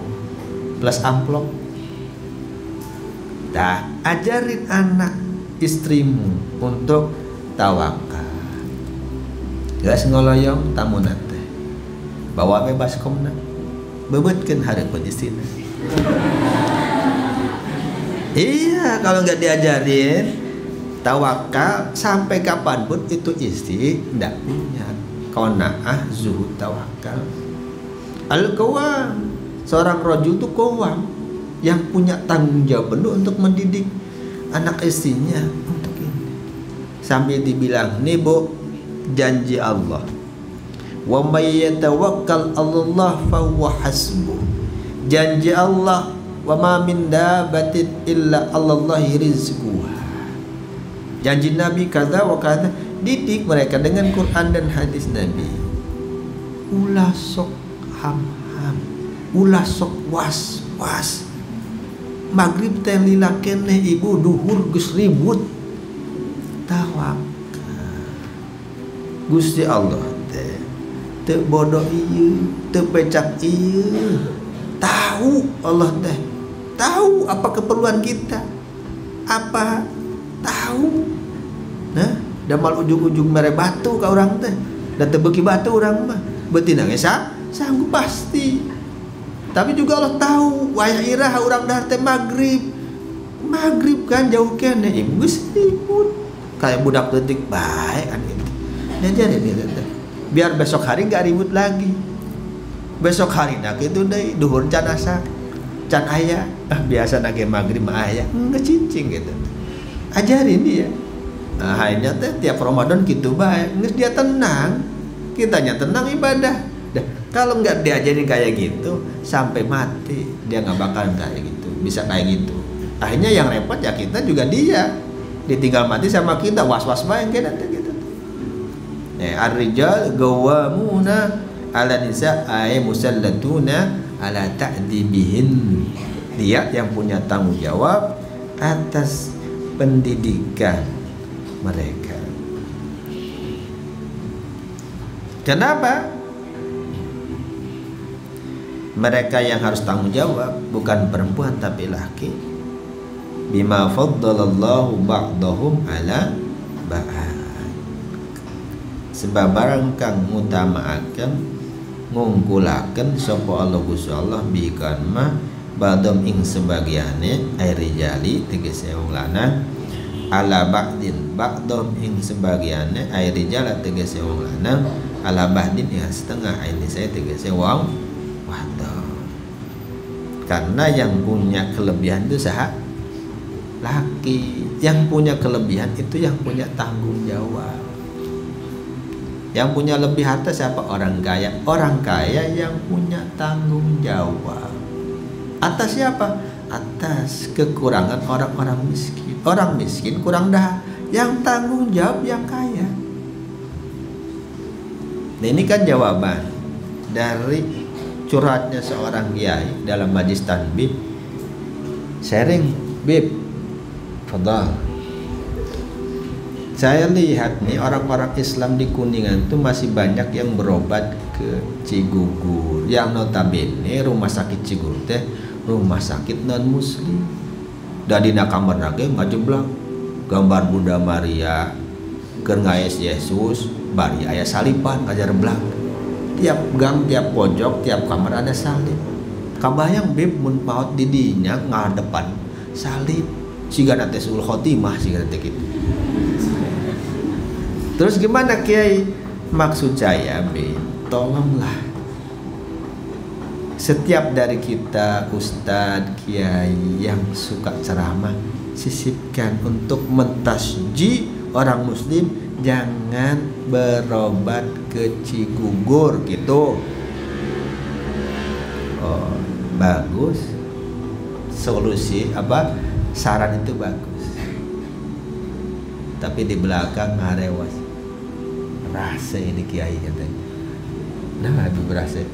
plus amplop. Dah ajarin anak istrimu untuk tawakal. Geus ngoloyong tamunna teh. Bawa bebas komna. Bebeutkeun hareupeun istrina. Iya, kalau nggak diajarin tawakal sampai kapanpun itu istri tidak punya qanaah, zuhud, tawakal. Al-qawwam, seorang rajul itu qawwam yang punya tanggung jawab penuh untuk mendidik anak istrinya untuk ini. Sambil dibilang, nih bu, janji Allah. Wa may yatawakkal 'alallah fa huwa hasbuh. Janji Allah, wa ma min dabatin illa 'alallahi rizquha. Janji Nabi kata wa kata, didik mereka dengan Quran dan hadis Nabi. Ulah sok ham-ham, ulah sok was-was. Maghrib teh lila keneh ibu, duhur geus ribut. Tawakal. Gusti Allah teh teu bodoh ieu, teu pecak ieu. Tahu Allah teh, tahu apa keperluan kita, apa tahu. Nah, damal ujung-ujung mere batu ka urang teh, da teu beuki batu urang mah, beutina ge sanggup pasti. Tapi juga Allah tahu wayah iraha urang dahar teh maghrib. Maghrib kan jauh keneh ibu geus ribut. Kayak budak leutik bae kan gitu. Diajarin dia teh. Biar besok hari enggak ribut lagi. Besok hari nak itu deh duhur can asa can aya biasa nage maghrib mah aya ngecincing gitu. Ajarin dia. Nah, akhirnya teh tiap Ramadan gitu bae geus dia tenang. kitanya tenang ibadah. Kalau nggak diajarin kayak gitu sampai mati dia nggak bakalan kayak gitu, bisa kayak gitu. Akhirnya yang repot ya kita juga dia, ditinggal mati sama kita, was-was banget kayak gitu. Ar-rijal qawwamuna 'ala nisa ay musallatuna 'ala ta'dibihin. Dia yang punya tanggung jawab atas pendidikan mereka. Kenapa? Mereka yang harus tanggung jawab bukan perempuan tapi laki. Bima faddalallahu ba'dahum ala ba'd. Sebab barang kang ngutamaaken ngungkulaken sapa Allah Gusti Allah bikan mah badom ing sebagiane ay rijali tegese wong lanang ala ba'din ba'dom ing sebagiane ay rijal tegese wong lanang ala ba'din ya setengah ini saya tegese wong wadon. Karena yang punya kelebihan itu laki. Yang punya kelebihan itu yang punya tanggung jawab. Yang punya lebih harta siapa? Orang kaya. Orang kaya yang punya tanggung jawab atas siapa? Atas kekurangan orang-orang miskin. Orang miskin kurang dah, yang tanggung jawab yang kaya. Nah, ini kan jawaban dari curhatnya seorang kiai dalam majlis tanbih. Sharing, Bib, fadal. Saya lihat nih orang-orang Islam di Kuningan itu masih banyak yang berobat ke Cigugur, yang notabene rumah sakit Cigugur teh rumah sakit non muslim. Dan di kamar nage ngajeblak gambar Bunda Maria, kerngais Yesus, bari aya salipan ngajeblak. Tiap gang, tiap pojok, tiap kamar ada salib. Kabayang Bib mun maot di dinya ngadepan salib. Siga nate sul khotimah siga nate kitu. Terus gimana Kiai? Maksud saya Bib, tolonglah setiap dari kita ustadz, kiai yang suka ceramah sisipkan untuk mentasji orang muslim jangan berobat ke Cigugur gitu. Oh, bagus. Solusi apa? Saran itu bagus. Tapi di belakang ngarewas. Rasa ini kiai katanya. Nah, Habib rasa.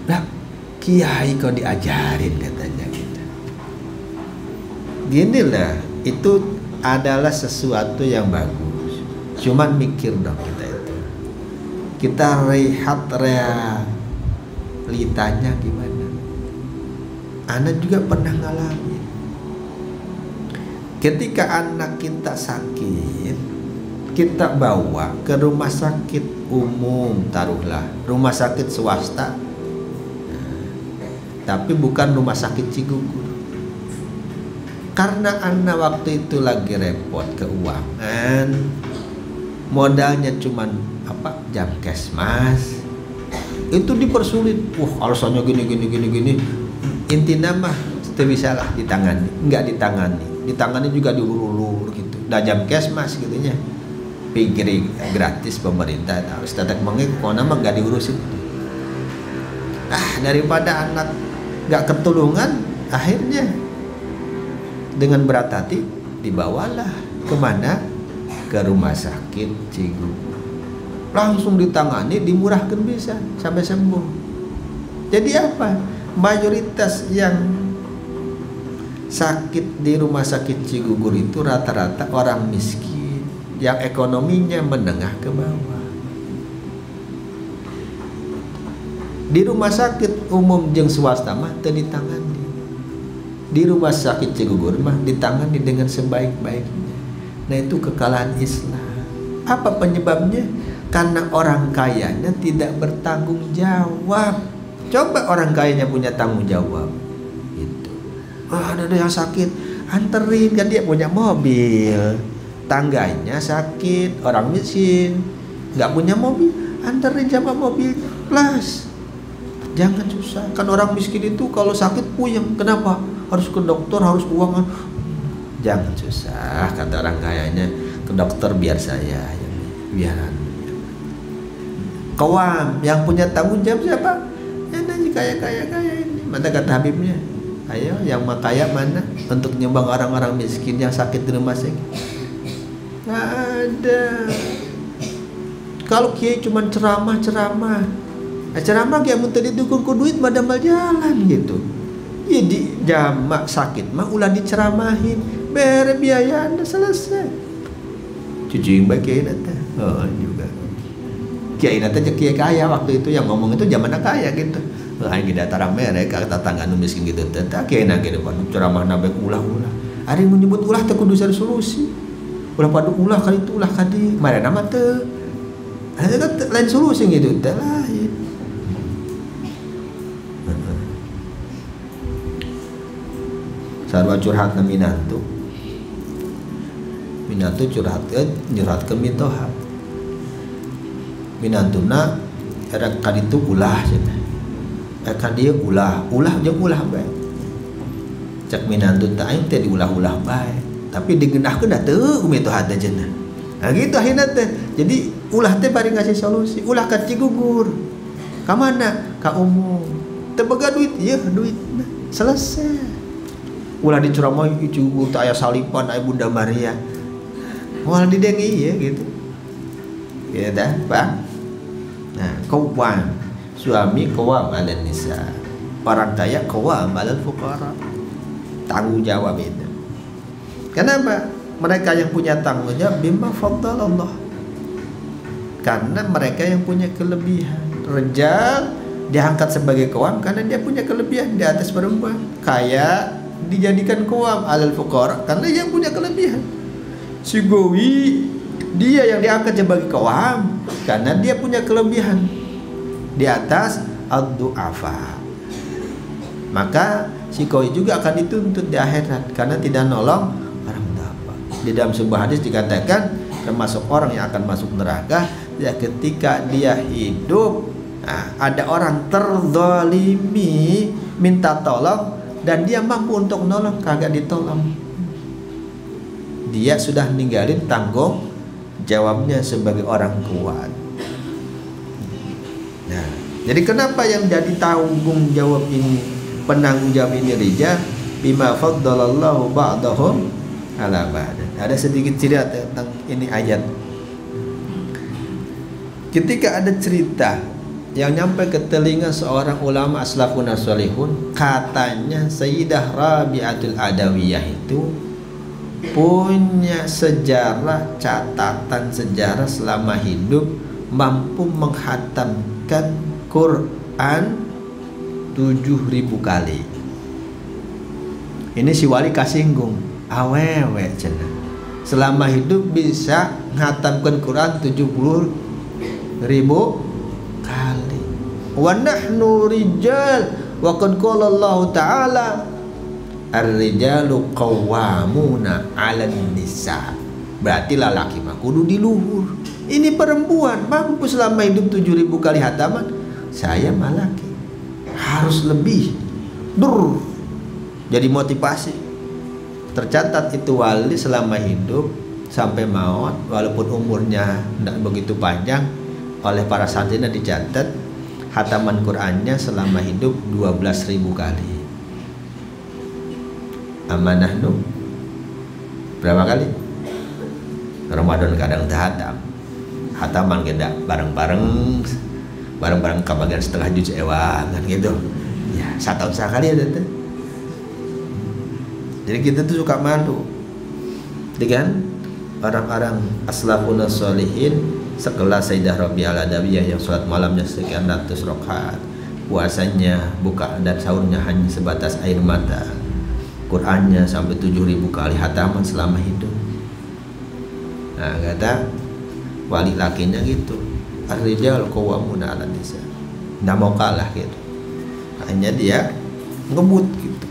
Nah, kiai kau diajarin katanya gitu. Ginilah, itu adalah sesuatu yang bagus. Cuman mikir dong kita itu. Kita lihat realitanya gimana. Anak juga pernah ngalamin. Ketika anak kita sakit, kita bawa ke rumah sakit umum, taruhlah rumah sakit swasta. Tapi bukan rumah sakit Cigugur. Karena anak waktu itu lagi repot keuangan, modalnya cuman apa? Jamkesmas. Itu dipersulit. Alasannya gini. Intinya mah itu bisa lah ditangani, enggak ditangani. Ditangani juga diulur-ulur gitu. Dah Jamkesmas gitunya. Pikir gratis pemerintah. Harus tetap mengikut mah enggak diurusin. Daripada anak enggak ketulungan, akhirnya dengan berat hati dibawalah kemana? Ke rumah sakit Cigugur. Langsung ditangani, dimurahkan bisa sampai sembuh. Jadi apa? Mayoritas yang sakit di rumah sakit Cigugur itu rata-rata orang miskin yang ekonominya menengah ke bawah. Di rumah sakit umum jeung swasta mah teu ditangani. Di rumah sakit Cigugur mah ditangani dengan sebaik-baiknya. Nah, itu kekalahan Islam. Apa penyebabnya? Karena orang kayanya tidak bertanggung jawab. Coba orang kayanya punya tanggung jawab. Itu. Ada yang sakit, anterin, kan dia punya mobil. Tangganya sakit, orang miskin, nggak punya mobil, anterin sama mobil plus. Jangan susah. Kan orang miskin itu kalau sakit puyeng. Kenapa? Harus ke dokter, harus uang. Jangan susah, kata orang kayanya. Ke dokter biar saya, biar. Qawam, yang punya tanggung jawab siapa? Yang nanti kaya ini. Mana kata Habibnya? Ayo, yang kaya mana? Untuk nyumbang orang-orang miskin yang sakit di rumah sakit. Nggak ada. Kalau kiai cuma ceramah, ceramah kiai mun teu didukung ku duit mah damal jalan gitu. Ya di jamak sakit mah ulah diceramahin, bere biaya Anda selesai. Cuci bae kiai nata. Oh juga. Kiai nata kiai kaya waktu itu yang ngomong itu zaman kaya gitu. Aing di dataran mereka tetangga nu miskin gitu teh kiai na ge depan ceramah nabe ulah-ulah. Ari mun nyebut ulah teh kudu cari solusi. Ulah padu ulah kali itu ulah kadi. Marena mah teu. Ada kan lain solusi gitu teh lain. Sarwa curhat na minantu curhat ke mitoha minantuna era kaditu ulah cenah kan dia ulah jeung ulah bae cek minantu teh aing teh diulah-ulah bae tapi digeunahkeun da teu ku mitoha teh cenah nah gitu akhirna teh jadi ulah teh bari ngasih solusi ulah ka Cigugur ka mana ka umum teu boga duit ieu duit selesai ulah diceramah Cigugur teh aya salipan aya Bunda Maria moal didengi ya gitu ya dah Pak. Nah qawam suami qawam ala nisa orang kaya qawam ala fuqara tanggung jawab itu. Kenapa mereka yang punya tanggung jawab bima faddalallah karena mereka yang punya kelebihan. Rijal diangkat sebagai qawam karena dia punya kelebihan di atas perempuan. Kaya dijadikan qawam alal fuqara karena dia punya kelebihan. Si Gowi dia yang diangkat sebagai qawam karena dia punya kelebihan di atas ad-du'afa. Maka si Gowi juga akan dituntut di akhirat karena tidak nolong orang berdakwah. Di dalam sebuah hadis dikatakan termasuk orang yang akan masuk neraka ya ketika dia hidup. Nah, ada orang terzalimi minta tolong dan dia mampu untuk nolong kagak ditolong. Dia sudah ninggalin tanggung jawabnya sebagai orang kuat. Nah, jadi kenapa yang jadi tanggung jawab ini, penanggung jawab ini rijal? Bima faddalallahu ba'dahum ala ba'd. Ada sedikit cerita tentang ini ayat. Ketika ada cerita yang nyampe ke telinga seorang ulama aslafun as-salihun, katanya Sayyidah Rabi'atul Adawiyah itu punya sejarah, catatan sejarah selama hidup mampu menghatamkan Quran 7.000 kali. Ini si wali kasinggung awewe cenah selama hidup bisa menghatamkan Quran 70.000 kali. Wa nahnu rijal wa qad qala Allah Ta'ala ar-rijalu qawwamuna 'alan nisa. Berarti lelaki mah kudu di luhur. Ini perempuan mampu selama hidup 7.000 kali hataman. Saya mah laki harus lebih. Jadi motivasi. Tercatat itu wali selama hidup sampai maut walaupun umurnya tidak begitu panjang, oleh para santrinya dicatat hataman Qur'annya selama hidup 12.000 kali. Amanah nu berapa kali? Ramadan kadang hatam. Hataman kita bareng-bareng kabagian setengah juz ewan kan gitu. Ya, 1 tahun sekali ada tuh. Jadi kita tuh suka malu dengan orang-orang aslafun as-solihin sekelas Sayyidah Rabi'ah Adawiyah yang sholat malamnya sekian ratus rakaat, puasanya buka dan sahurnya hanya sebatas air mata, Qur'annya sampai 7.000 kali hataman selama hidup. Nah kata wali lakinya gitu, ar-rijal qawwamuna 'alan nisa, nggak mau kalah gitu. Hanya dia ngebut gitu,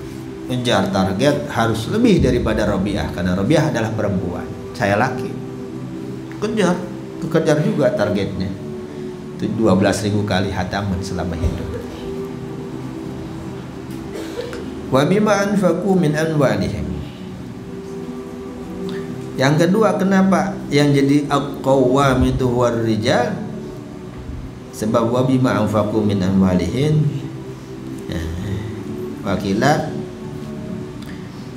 ngejar target harus lebih daripada Rabi'ah karena Rabi'ah adalah perempuan, saya laki. Kejar juga targetnya. Itu 12.000 kali hataman selama hidup. Wa bima anfaqu min amwalihim. Yang kedua, kenapa yang jadi al-qawwam itu war rijal? sebab wa bima anfaqu min amwalihim. Wakila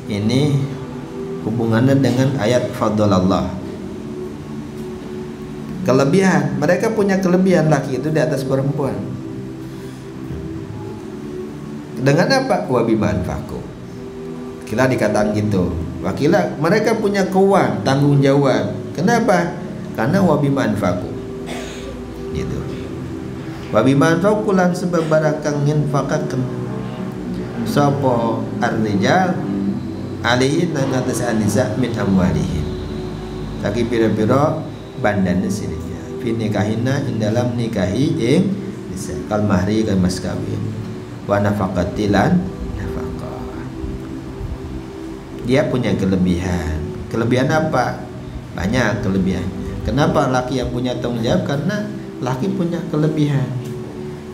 ini hubungannya dengan ayat fadlallah, kelebihan. Mereka punya kelebihan, laki itu di atas perempuan. Dengan apa? Wa bima anfaqu. Kila dikatakan gitu. Wakila mereka punya keuangan, tanggung jawab. Kenapa? Karena wa bima anfaqu. Gitu. Wa bima anfaqu lan sebab barang kang infaqaken sapa ar-rijal alaihi nang atas anisa min amwalihim. Tapi pira-pira bandane sini ya. Fi nikahina ing dalam nikahi ing nisa kal mahri kal mas kawin. Wa nafaqatilan nafaqah. Dia punya kelebihan. Kelebihan apa? Banyak kelebihannya. Kenapa laki yang punya tanggung jawab? Karena laki punya kelebihan.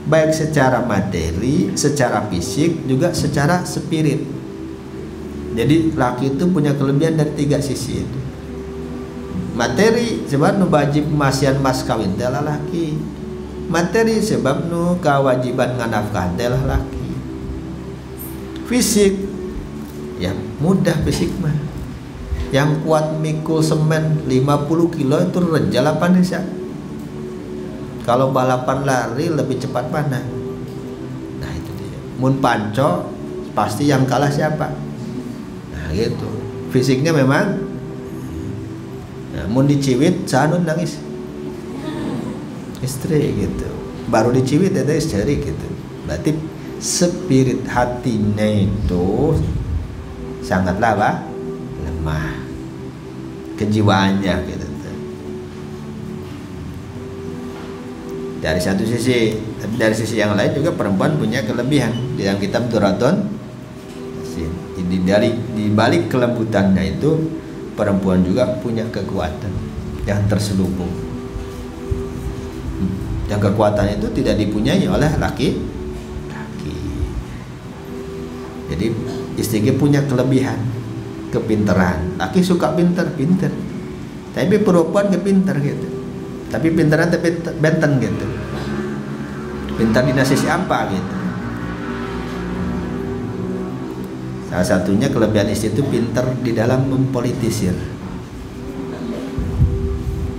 Baik secara materi, secara fisik, juga secara spirit. Jadi laki itu punya kelebihan dari 3 sisi itu. Materi sebab nu wajib masian mas kawin adalah laki. Materi sebab nu kewajiban nganafkah adalah laki. Fisik ya mudah fisik mah. Yang kuat mikul semen 50 kilo itu rejal apa nih? Kalau balapan lari lebih cepat mana? Nah itu dia. Mun panco pasti yang kalah siapa? Nah gitu. Fisiknya memang. Nah, mun diciwit sanun nangis. Istri gitu. Baru diciwit ada istri gitu. Berarti spirit hatinya itu sangatlah apa? Lemah. Kejiwaannya gitu. Dari satu sisi, dari sisi yang lain juga perempuan punya kelebihan. Di dalam kitab Duratun, di balik kelembutannya itu perempuan juga punya kekuatan yang terselubung. Yang kekuatan itu tidak dipunyai oleh laki. Jadi istri punya kelebihan, kepintaran. Laki suka pinter, tapi perempuan kepinter gitu. Tapi pintaran tapi benten gitu. Pintar di sisi apa gitu. Salah satunya kelebihan istri itu pintar di dalam mempolitisir.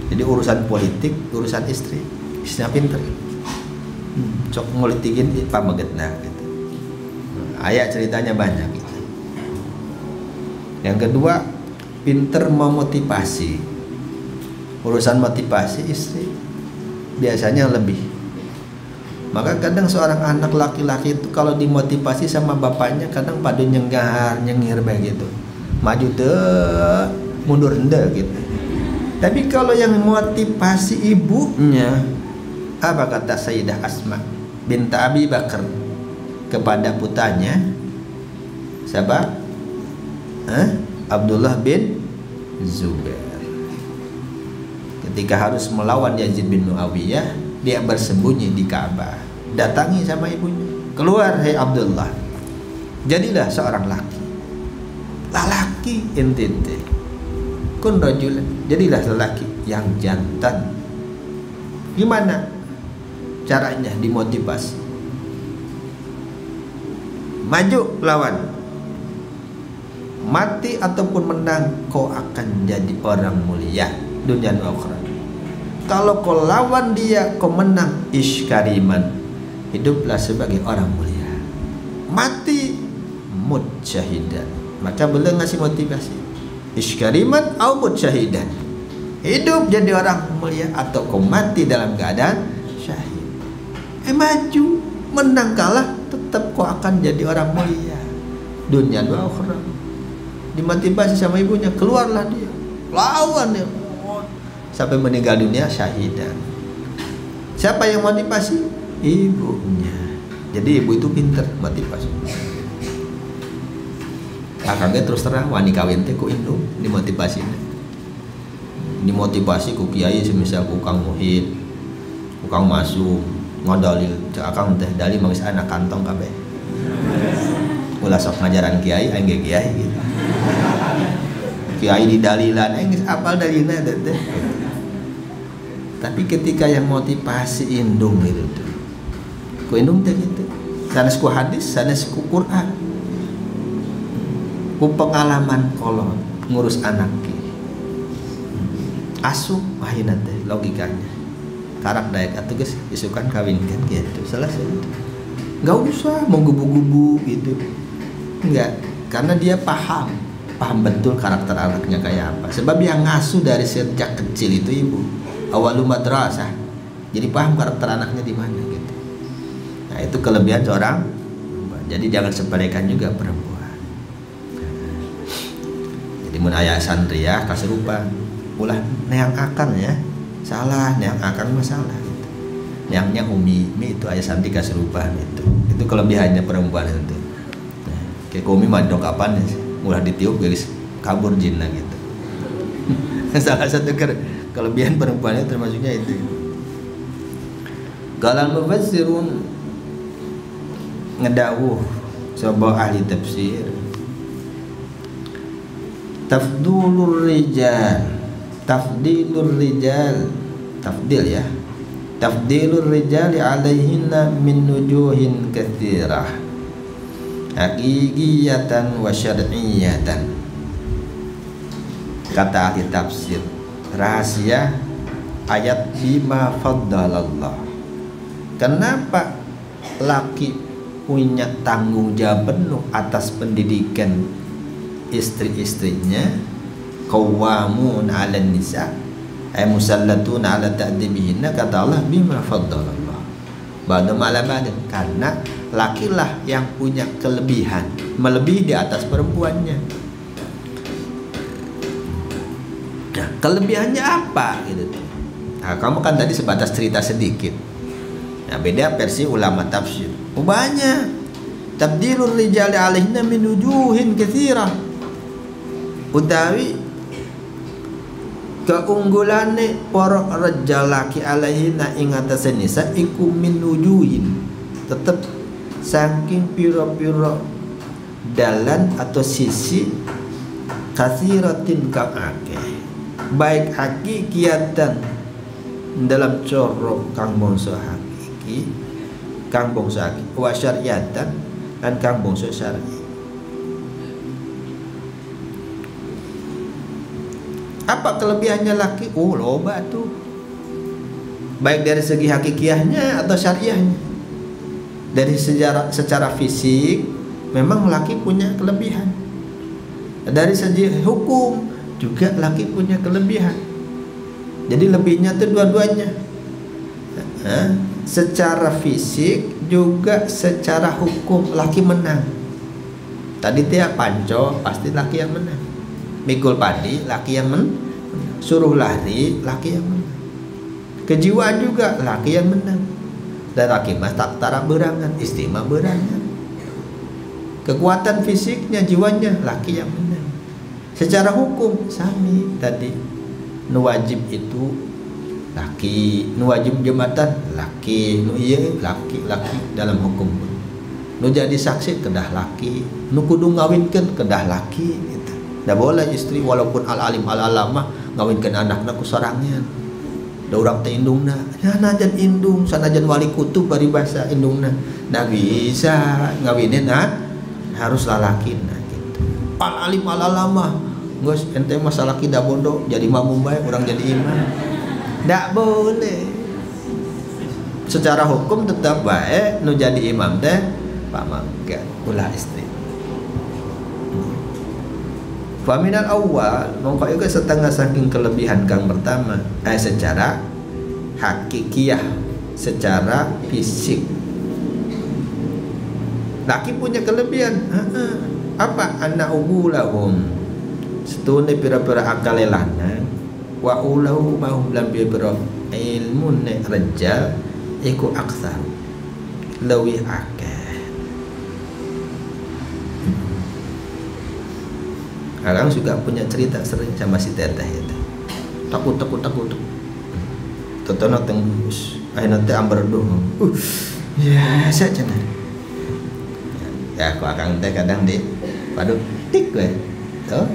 Jadi urusan politik, urusan istri, istrinya pintar. Cok ngolitikin pamegetna gitu. Ayat ceritanya banyak gitu. Yang kedua, pintar memotivasi. Urusan motivasi istri biasanya lebih. Maka kadang seorang anak laki-laki itu kalau dimotivasi sama bapaknya kadang pada nyengir begitu, maju deh, mundur deh gitu. Tapi kalau yang motivasi ibunya, apa kata Sayyidah Asma binta Abi Bakar kepada putranya siapa? Abdullah bin Zubair. Ketika harus melawan Yazid bin Muawiyah, dia bersembunyi di Ka'bah. Datangi sama ibunya. Keluar, hei Abdullah. Jadilah seorang laki. Laki ente. Kun rajulan. Jadilah lelaki yang jantan. Gimana caranya dimotivasi? Maju lawan. Mati ataupun menang, kau akan jadi orang mulia dunia dan akhirat. Kalau kau lawan dia, kau menang, iskariman, hiduplah sebagai orang mulia. Mati mutsyahidan. Maka beliau ngasih motivasi, iskariman au mutsyahidan, hidup jadi orang mulia atau kau mati dalam keadaan syahid. Maju, menang kalah, tetap kau akan jadi orang mulia dunia dan akhirat. Dimotivasi sama ibunya, keluarlah dia, lawan dia sampai meninggal dunia syahidan. Siapa yang motivasi? Ibunya. Jadi ibu itu pinter motivasi. Kakaknya terus terang wani kawin teh ku indung dimotivasinya. Dimotivasi ku kiai semisal ku Kang Muhid, ku Kang Masuk, ngodalil cek akang teh dali mangis anak kantong kabeh. Ulah sok ngajaran kiai aing ge kiai gitu. Kiai di dalilan aing geus apal dalilna teh. Tapi ketika yang motivasi indung gitu tuh, ku indung teh gitu. Sanes ku hadis, sanes ku Quran, ku pengalaman kolot ngurus anak asup ayeuna teh logikanya karak daek atuh geus isukan kawinkan gitu selesai. Nggak usah menggubu-gubu gitu, enggak, karena dia paham betul karakter anaknya kayak apa. Sebab yang ngasuh dari sejak kecil itu ibu, awalu madrasah, jadi paham karakter anaknya di mana gitu. Nah itu kelebihan seorang perempuan. Jadi jangan sepelekan juga perempuan. Jadi mun aya santri ya kasurupan, ulah neang akan ya salah, neang akan masalah gitu. Neangnya umi itu aya santri kasurupan itu kelebihannya perempuan itu. Nah, kayak umi mah dokapan ya, ulah ditiup geus kabur jinna gitu. Salah satu kelebihan perempuannya termasuknya itu. Kalau mufassirun ngedawuh sebuah ahli tafsir, tafdilur rijal alaihinna min nujuhin katsirah haqiqiyatan wa syar'iyatan. Kata ahli tafsir, rahasia ayat bima faddalallah. Kenapa laki punya tanggung jawab penuh atas pendidikan istri-istrinya? Qawwamun 'alan nisa ay musallatun 'ala ta'dibihinna, kata Allah bima faddalallah ba'dhum 'ala ba'd, karena lakilah yang punya kelebihan melebihi di atas perempuannya. Nah, kelebihannya apa gitu. Nah, kamu kan tadi sebatas cerita sedikit. Nah, beda versi ulama tafsir. Banyak. Tabdilur rijali alaihinna min wujuhin katsirah. Utawi keunggulane para rajal laki alaihinna ing atase nisa iku min wujuhin, tetep saking pira-pira dalan atau sisi katsiratin kang akeh, baik hakikiyatan dalam corok kang bangsa hakiki, kang bangsa hakiki, wa syariatan dan kang bangsa syar'i. Apa kelebihannya laki? Oh loba tuh, baik dari segi hakikiahnya atau syariahnya. Dari secara fisik memang laki punya kelebihan. Dari segi hukum juga laki punya kelebihan. Jadi lebihnya itu dua-duanya. Secara fisik juga secara hukum laki menang. Tadi dia panco pasti laki yang menang. Mikul padi laki yang menang. Suruh lari laki yang menang. Kejiwaan juga laki yang menang. Dan laki mas tak tara berangan, istri mah berangan. Kekuatan fisiknya, jiwanya laki yang menang. Secara hukum sami tadi, nu wajib itu laki, nu wajib jumatan laki, nu iya laki dalam hukum. Nu jadi saksi kedah laki, nu kudu ngawinkeun kedah laki gitu. Da boleh istri walaupun al-alim al-alama ngawinkeun anakna ku sorangan. Da urang teh indungna, ya najan indung, sanajan wali kutub paribasa indungna. Da bisa ngawinin harus lalakina gitu. Al-alim al-alama geus ente mah salaki da bodoh jadi makmum bae urang jadi imam. Da boleh. Secara hukum tetap bae nu jadi imam teh pamangga ulah istri. Faminal awal mongko ieu setengah saking kelebihan kang pertama secara hakikiyah, secara fisik. Laki punya kelebihan. Apa? Anna ubulahum setune pira-pira akale lanang wa ulahu mahum lam pira ilmun rajal iku aksar leuwih akeh. Akang juga punya cerita sering sama si teteh itu. Takut. Totono tembus. Ayeuna teh amberduh. Ya, saja cenah. Ya, aku akang teh kadang di waduh tik we. Tuh.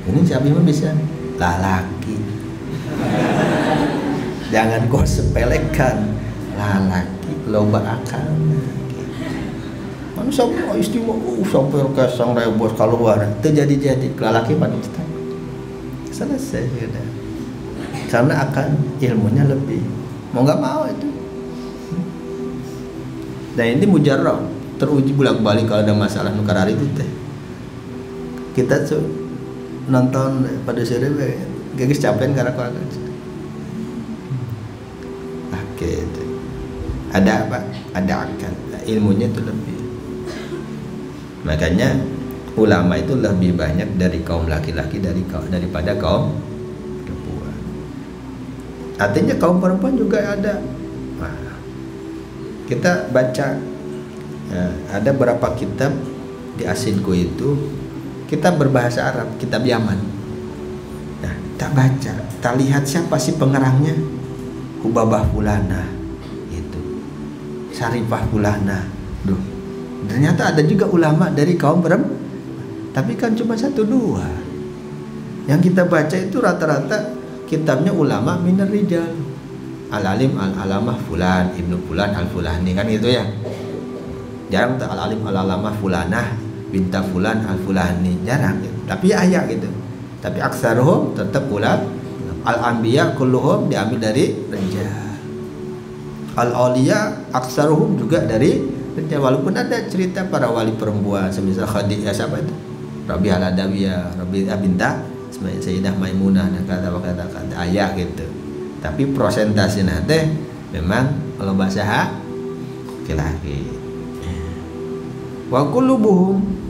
Ini siapa mah bisa lalaki. Jangan kau sepelekan lalaki loba akal. Manusia istimewa sampai kesang rebos keluar itu jadi lalaki manusia selesai sudah. Karena akan ilmunya lebih mau nggak mau itu. Dan ini mujarab teruji bolak-balik kalau ada masalah nukar hari itu teh. Kita tuh nonton pada sore gak capek karena kau gitu. Ada apa? Ada akal. Ilmunya itu lebih. Makanya ulama itu lebih banyak dari kaum laki-laki daripada kaum perempuan. Artinya kaum perempuan juga ada. Nah, kita baca ada berapa kitab di asinku itu kita berbahasa Arab, kitab Yaman. Nah, tak baca, tak lihat siapa sih pengarangnya. Hubabah Fulana itu, Syarifah Fulana. Duh, ternyata ada juga ulama dari kaum perempuan, tapi kan cuma 1-2. Yang kita baca itu rata-rata kitabnya ulama minar rijal. Al-alim al-alamah fulan, ibnu fulan al-fulani, kan gitu ya. Jarang tuh al-alim al-alamah fulanah binta fulan al-fulani, jarang gitu. Tapi ya ayat gitu. Tapi aksaruhum tetap ulama. Al-anbiya kulluhum diambil dari rijal. Al-auliya aksaruhum juga dari rijal. Walaupun ada cerita para wali perempuan semisal Khadijah siapa itu? Rabi'ah al-Adawiyah, Rabi'ah binta Sayyidah Maimunah, kata ayat gitu. Tapi prosentase nanti memang kalau bahasa laki-laki. Wa qulubuhum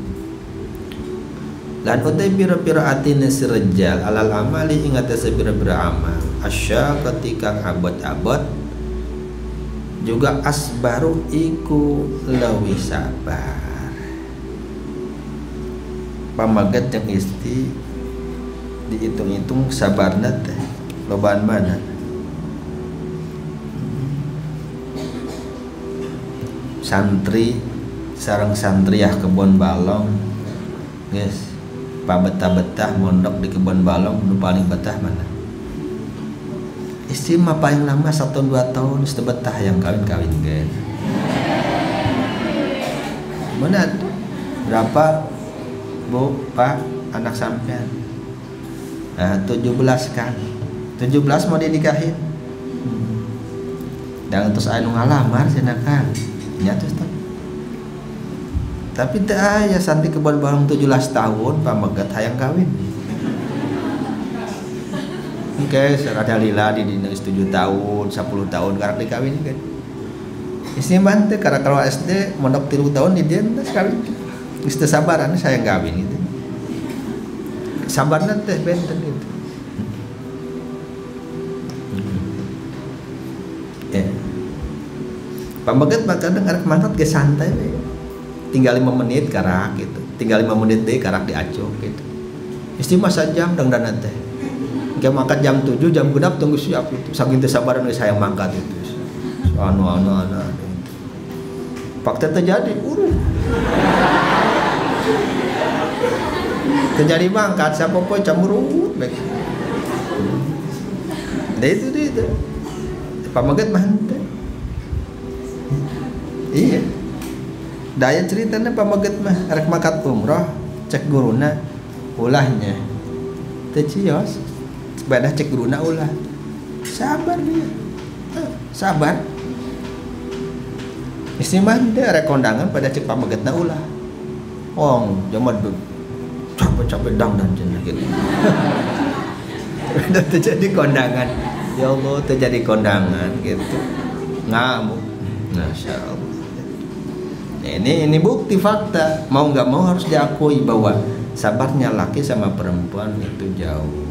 lan utai pira-pira atine sirjal alal amali ingat pira-pira amal asya ketika abot-abot juga asbaru iku lewi sabar pamagat yang isti dihitung-hitung sabarna teh lobaan mana santri sareng santriah kebon balong guys betah-betah mondok di kebun balong nu paling betah mana? Istri mah paling lama 1-2 tahun sudah betah yang kawin-kawin gen. Mana tuh? Berapa Bu, Pak, anak sampean? Nah, 17 kan. 17 mau dinikahin. Dan terus anu ngalamar sinakan. Nyata tuh. Tapi tak ya santi kebun balong 17 tahun pamagat hayang kawin. Oke, serada lila di 7 tahun, 10 tahun karak dikawin kan. Istri mante karena kalau SD mondok 3 tahun di dia kawin. Istri sabaran sayang kawin itu. Sabarna teh benten itu. Pamagat bakal dengar mantap ke santai we. Tinggal 5 menit karak gitu, tinggal 5 menit deh karak diacuh gitu. Istri masa jam dong dan nanti kayak makan jam 7 jam genap tunggu siap itu saking tersabaran saya mangkat itu anu fakta terjadi terjadi mangkat siapa pun cemberut baik itu pamagat mantap iya. Daya ceritanya pamaget mah arek makat umroh cek guruna ulahnya teu cios sepeda cek guruna ulah sabar dia sabar istri mah arek kondangan pada cek pamagetna ulah jaman capek-capek dang dan cenah gitu udah terjadi kondangan ya Allah terjadi kondangan gitu ngamuk Masya Allah. Ini bukti fakta mau nggak mau harus diakui bahwa sabarnya laki sama perempuan itu jauh.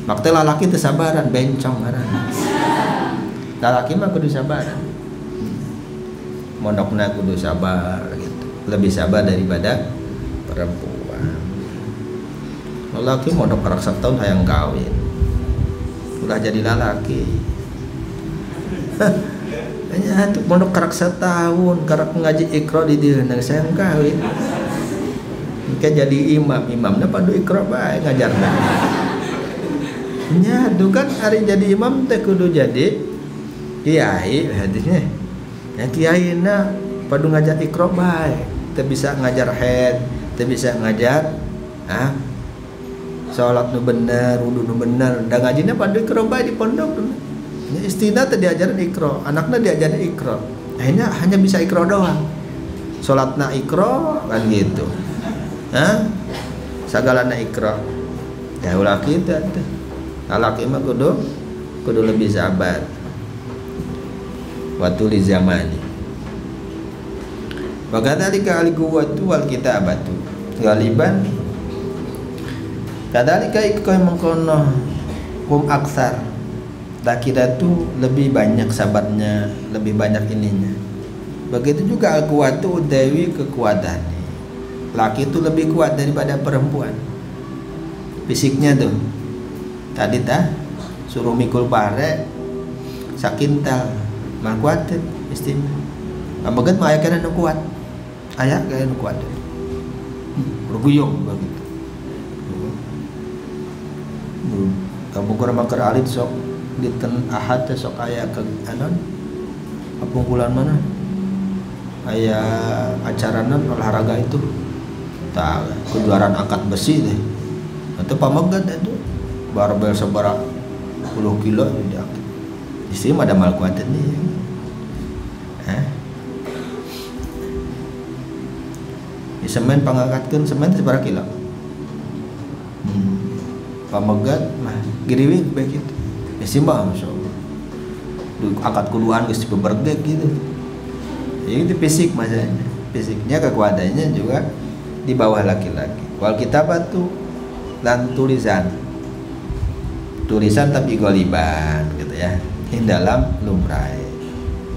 Waktu laki itu sabaran bencong karena laki mah kudu sabaran. Mondokna kudu sabar gitu. Lebih sabar daripada perempuan. Laki mondok karak 1 tahun hayang kawin. Udah jadi laki. Hanya tuh mondok karak 1 tahun, karak ngaji ikro di dia, nang saya kawin. Kayak jadi imamnya padu ikro bae ngajarna. nya tuh kan hari jadi imam teh kudu jadi kiai hadisnya. Ya kiai na padu ngajar ikro bae, teu bisa ngajar head, teu bisa ngajar salat nu bener, wudu nu bener, da ngajina padu ikro bae di pondok. Ya istina teh diajarin ikro, anakna diajarin ikro. Akhirnya hanya bisa ikro doang. Salatna ikro kan gitu. Sagalana ikro. Ya ulah kita tuh. Laki mah kudu lebih sabar. Waktu li zamani. Wa kadzalika al-quwwatu wal kitabatu. Galiban kadzalika ikoi mengkono hum aksar. Laki-laki itu lebih banyak sabarnya, lebih banyak ininya. Begitu juga al-quwwatu utawi kekuatan. Laki itu lebih kuat daripada perempuan. Fisiknya tuh. Tadi suruh mikul pare sakintal mah kuat istimewa. Amoget mah aya kana nu kuat. Aya kaya nu kuat. Ruguyong begitu. Kamu kurang makar alit sok dinten Ahad teh sok aya ke anon pungkulan mana? Aya acarana olahraga itu. Tah kejuaraan angkat besi teh. Atau pamegat itu barbel seberapa 10 kilo diangkat. Istri mah ada mal kuatin nih. Di semen pangangkatkeun semen seberapa kilo? Pamegat mah giriwi bae kitu. Istri mah masyaallah. Angkat kuduan geus dibebergek gitu. Jadi itu fisik masalahnya. Fisiknya kekuatannya juga di bawah laki-laki. Wal kitabatu lan tulisan tapi goliban gitu ya, in dalam lumrai.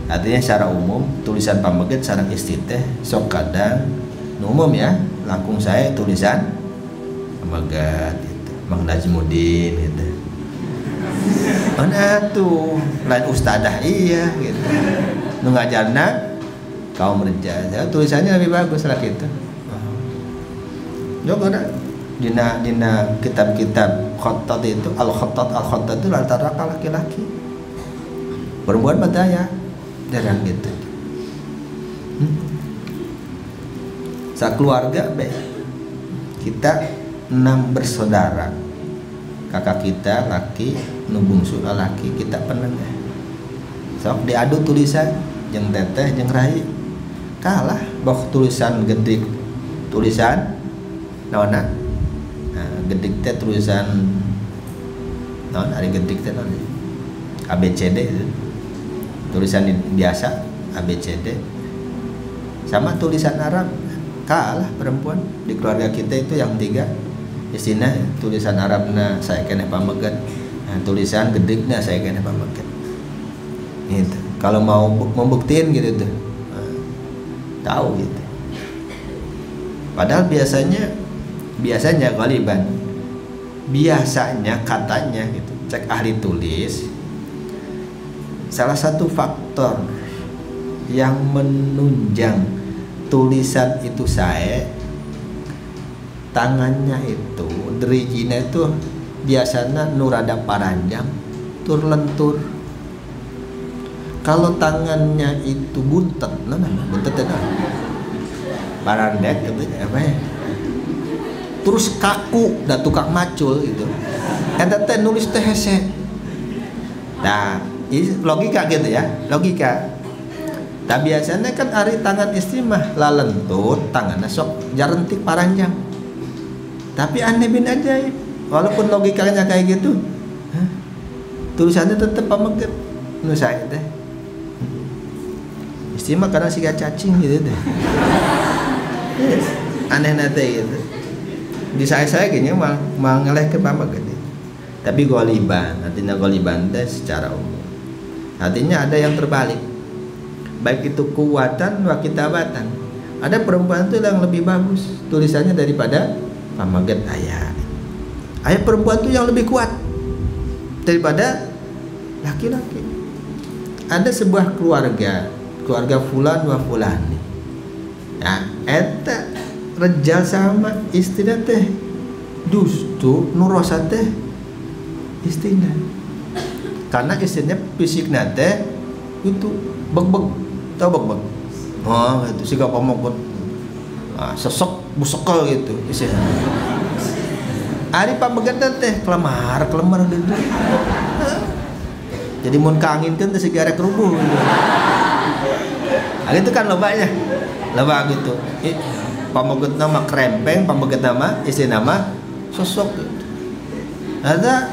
Artinya secara umum tulisan pameget sareng istri teh sok kadang umum ya, langkung saya tulisan pameget gitu. Mang Najmuddin gitu. Mana tuh lain ustadah iya gitu. Nu ngajarna kaum reja. Ya, tulisannya lebih bagus lah gitu. Joko dah dina kitab-kitab khattat itu al-khattat itu rata-rata laki-laki. Perempuan badaya jarang gitu. Sakeluarga be kita 6 bersaudara. Kakak kita laki, nu bungsu laki, kita penengah. Sok diadu tulisan jeung teteh jeung rai. Kalah bok tulisan gedik tulisan naonna gedik teh tulisan naon ari gedik teh naon ABCD tulisan biasa ABCD sama tulisan Arab kalah perempuan di keluarga kita itu yang 3 istina tulisan Arabna saya kena pameget tulisan gediknya saya kena pameget gitu. Kalau mau membuktiin gitu tuh tahu gitu. Padahal biasanya galiban biasanya katanya gitu cek ahli tulis salah satu faktor yang menunjang tulisan itu saya tangannya itu derijina itu biasanya nurada paranjang tur lentur. Kalau tangannya itu buntet buntet itu parandek gitu apa ya terus kaku dan tukang macul gitu. Eta teh nulis teh hese. Nah, ini logika gitu ya, logika. Nah biasanya kan ari tangan istri mah lalentut, tangannya sok jarentik paranjang. Tapi aneh bin ajaib, walaupun logikanya kayak gitu, tulisannya tetap pameget. Nu saya teh. Istri mah kadang siga cacing gitu deh. Aneh nate gitu. Di saya gini mah ngeleh ke bapak gede. Tapi goliban, artinya goliban teh secara umum. Artinya ada yang terbalik. Baik itu kuwatan wa kitabatan. Ada perempuan itu yang lebih bagus tulisannya daripada pamaget ayah. Ayah perempuan itu yang lebih kuat daripada laki-laki. Ada sebuah keluarga fulan wa fulani. Nah, eta rejal sama istri teh dustu nurosa teh istina. Karena istrinya fisik nate itu beg-beg, tahu beg-beg? Oh, itu sih gak pamokot. Sesek busekel gitu istrinya. Ari pamegat teh kelemar gitu. Jadi mun kaangintkeun teh sigara kerubuh gitu. Itu kan lobanya. Loba gitu. Pamegat nama krempeng, pamegat nama istri nama sosok gitu. Ada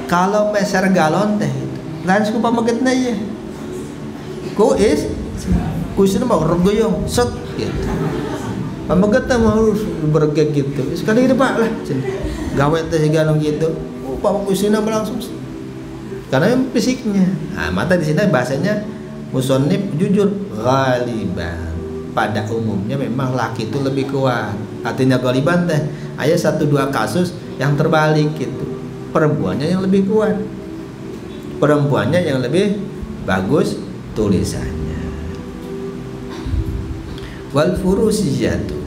kalau meser galon teh langsung ku pamegatna ieu. Ku istri mah regoyong set gitu. Pamegatna mah harus bergeg gitu. Sekali Pak lah. Gawe teh galon gitu. Pak istina langsung. Karena fisiknya. Mata di sini bahasanya musonib jujur ghaliban. Pada umumnya memang laki itu lebih kuat. Artinya ghaliban teh ada 1-2 kasus yang terbalik gitu. Perempuannya yang lebih kuat. Perempuannya yang lebih bagus tulisannya. Wal furusiyatu.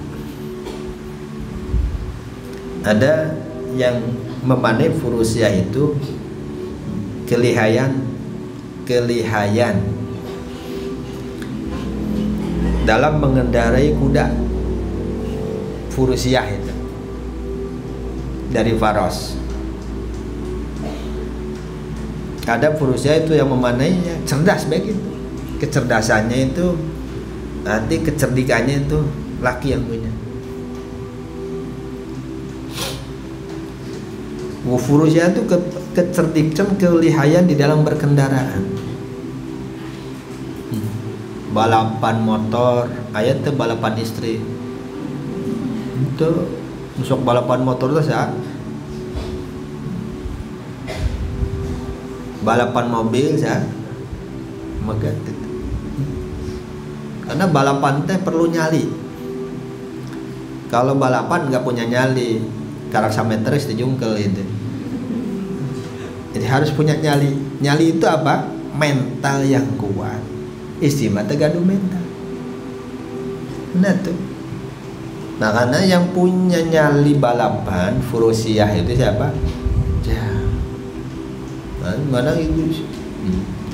Ada yang memanai furusiyah itu kelihayan dalam mengendarai kuda. Furusiyah itu dari faros. Ada furusiyah itu yang memanainya cerdas baik itu. Kecerdasannya itu nanti kecerdikannya itu laki yang punya. Furusiyah itu kecerdikan, kelihayan di dalam berkendaraan. Balapan motor, ayat itu balapan istri. Itu masuk balapan motor itu sah. Balapan mobil sah. Maka karena balapan teh perlu nyali. Kalau balapan nggak punya nyali, karaksametris dijungkel itu. Jadi harus punya nyali. Nyali itu apa? Mental yang kuat. Istimewa tergantung mental. Nah tuh. Nah karena yang punya nyali balapan furusiyah itu siapa? Ya. Mana itu?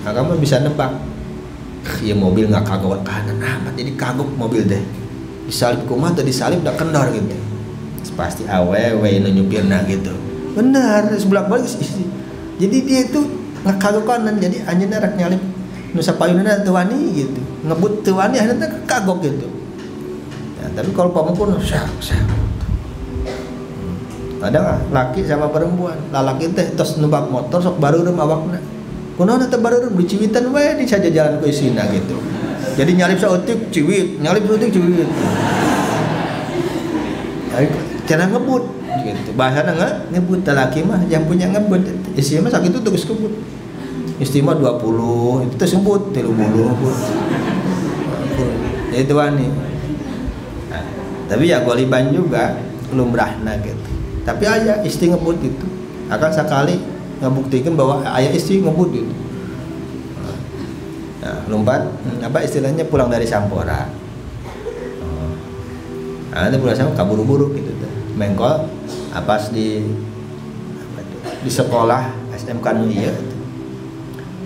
Kamu bisa nebak. Ya mobil nggak kagok kanan amat, jadi kagok mobil deh. Disalip kumah atau disalip udah kendor gitu. Pasti awewe nyupirna gitu. Benar, sebelah balik. Jadi dia itu nggak kagok kanan, jadi anjirnya rak nyalip. Nusa payunana tuani gitu, ngebut tuani akhirnya kagok gitu. Ya, tapi kalau pamukul ada nggak laki sama perempuan, laki teh tos numpak motor sok baru rumah awakna. Kunaon teh baru rumah diciwitan we di saja jalan ke isina gitu. Jadi nyalip sautik ciwit, nyalip sautik ciwit. Cara ngebut gitu. Bahasana ngebut laki mah yang punya ngebut. Istri mah sakit itu terus ngebut. Istimewa 20 itu tersebut 30 itu wani. Nah, tapi ya goliban juga lumrahna gitu. Tapi ayah istri ngebut itu akan sekali ngebuktikan bahwa ayah istri ngebut gitu. Nah, lompat apa istilahnya pulang dari Sampora. Nah, pulang sama kaburu-buru gitu tuh. Mengkol apa di sekolah SMK Nuia gitu.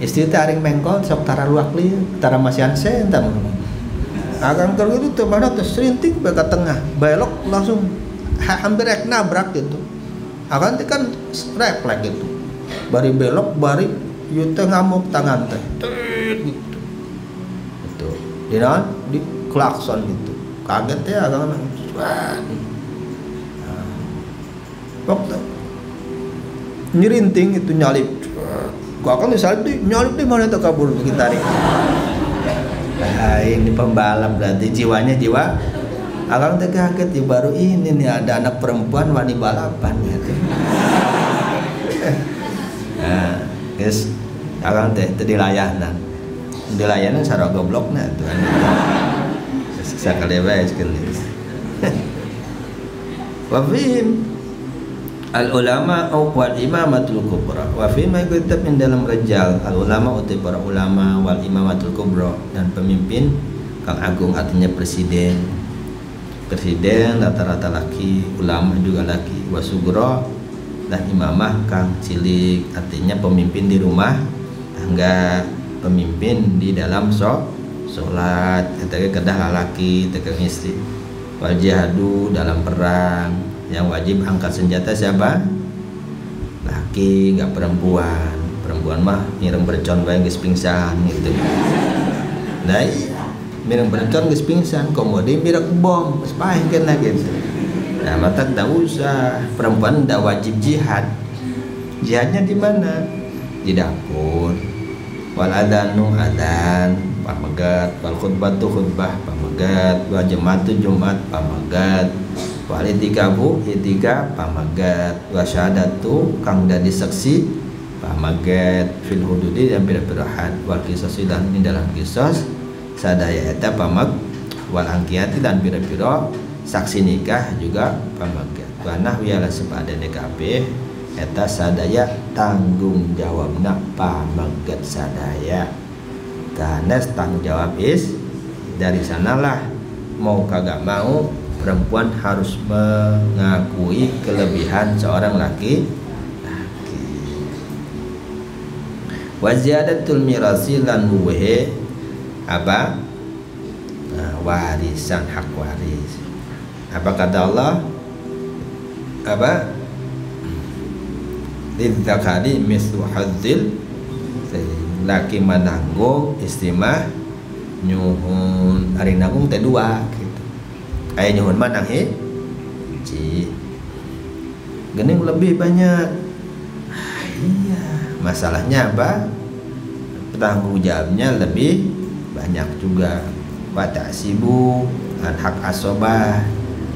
Istri taring mengkol sok tara luakli tara masian sen tam akan keur itu teu mana teh serintik ke tengah belok langsung hampir rek nabrak gitu akan teh kan refleks gitu bari belok bari ieu teh ngamuk tangan teh gitu itu di klakson gitu kaget teh akan waktu nyerinting itu nyalip. Gua akan disalip di nyalip di mana tuh kabur kita tarik. Ini pembalap berarti jiwanya jiwa. Akang teh kaget ya baru ini nih ada anak perempuan wani balapan gitu. Nah, guys, akang teh teu dilayanan. Dilayanan sarua goblokna tuh. Sakali bae cenah. Wa fihim al-ulama wal imamatul kubra wa fi ma kitab min dalam rejal al-ulama uti para ulama wal imamatul kubra dan pemimpin kang agung artinya presiden rata-rata laki, ulama juga laki, wasugro dan imamah kang cilik, artinya pemimpin di rumah tangga, pemimpin di dalam sholat, ketika kedah lalaki tegang istri. Wal jihadu dalam perang, yang wajib angkat senjata siapa? Laki, nggak perempuan. Perempuan mah mireng bercon bae geus pingsan gitu. Nah, mireng bercon geus pingsan, kemudian mireng bom, geus paengkeun gitu. Nah, mata tidak usah, perempuan tidak wajib jihad. Jihadnya di mana? Di dapur. Wal adanu adan pamagat, wal khutbatu khutbah pamagat, wal jumatu jumat pamagat, wal itikafu itikaf pamagat, wa syahadatu kang dadi saksi pamagat, fil hududi yang pira-pira had, wal qisas dan di dalam qisas sadaya eta pamag, wal angkiyati dan pira-pira saksi nikah juga pamagat. Wa nahwi ala sepadane kabeh eta sadaya tanggung jawabna pamagat sadaya. Karena tanggung jawab dari sanalah mau kagak mau perempuan harus mengakui kelebihan seorang laki. Wa ziyadatul mirasi lan wuhe apa? Warisan, hak waris. Apa kata Allah? Apa? Lidzakari mislu hadzil, laki menanggung istimah nyuhun ari nanggung teh dua gitu. Aya nyuhun mah nang hiji. Geuning lebih banyak. Iya, masalahnya apa? Tanggung jawabnya lebih banyak juga. Wa ta'sibu an hak asobah.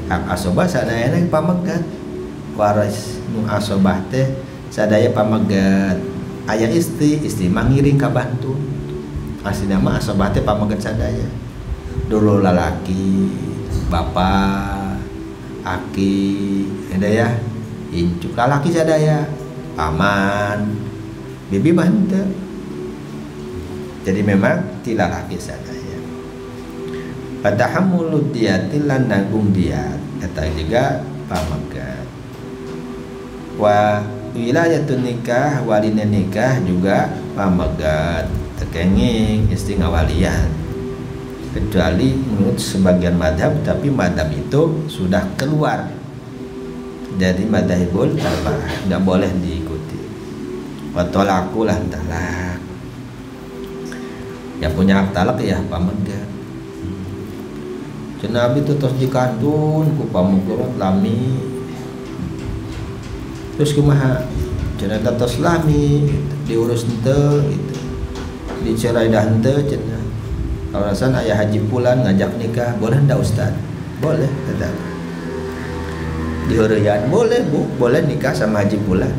Hak asobah sadayana pamegat. Waris nu asobah teh sadaya pamegat. Aya istri mah ngiring ka bantu. Aslinya mah asobah teh pamegat sadaya. Dulu lalaki, bapak, aki, ada ya, incuk lalaki sadaya, paman, bibi mah henteu. Jadi memang ti lalaki sadaya. Patahammulu diatin lan nanggung diat, eta juga pamegat. Wa wilayatun nikah, walina nikah juga pamegat, tekenging istri ngawalian, kecuali menurut sebagian madhab, tapi madhab itu sudah keluar dari madhabul arba'ah, nggak boleh diikuti. Wa tolaku lah talak, yang punya hak talak ya pamegat. Nabi itu terus dikandung ku pamegat lami, terus kumaha cenah terus lami diurus henteu gitu, dicerai dah henteu cenah. Kalau rasan ayah haji pulan ngajak nikah, boleh ndak Ustaz? Boleh, kata. Diheureuyaan boleh Bu, boleh nikah sama haji pulan.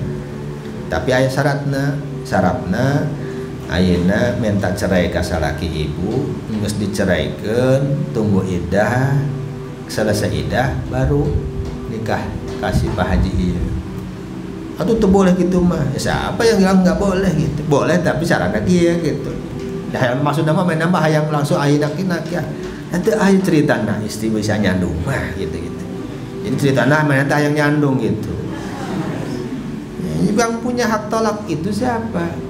Tapi aya syaratna ayeuna minta cerai ka salaki ibu, geus diceraikeun, tunggu iddah, selesai iddah baru nikah kasih Pak Haji ieu. Atuh teu boleh gitu mah. Ya, siapa yang bilang enggak boleh gitu? Boleh tapi syaratnya kieu gitu. Nah, maksudnya mah main nambah hayang langsung ayeuna kinak ya. Nanti ayeuna ceritana istri bisa nyandung mah gitu-gitu. Jadi ceritana mana hayang nyandung gitu. Yang punya hak tolak itu siapa?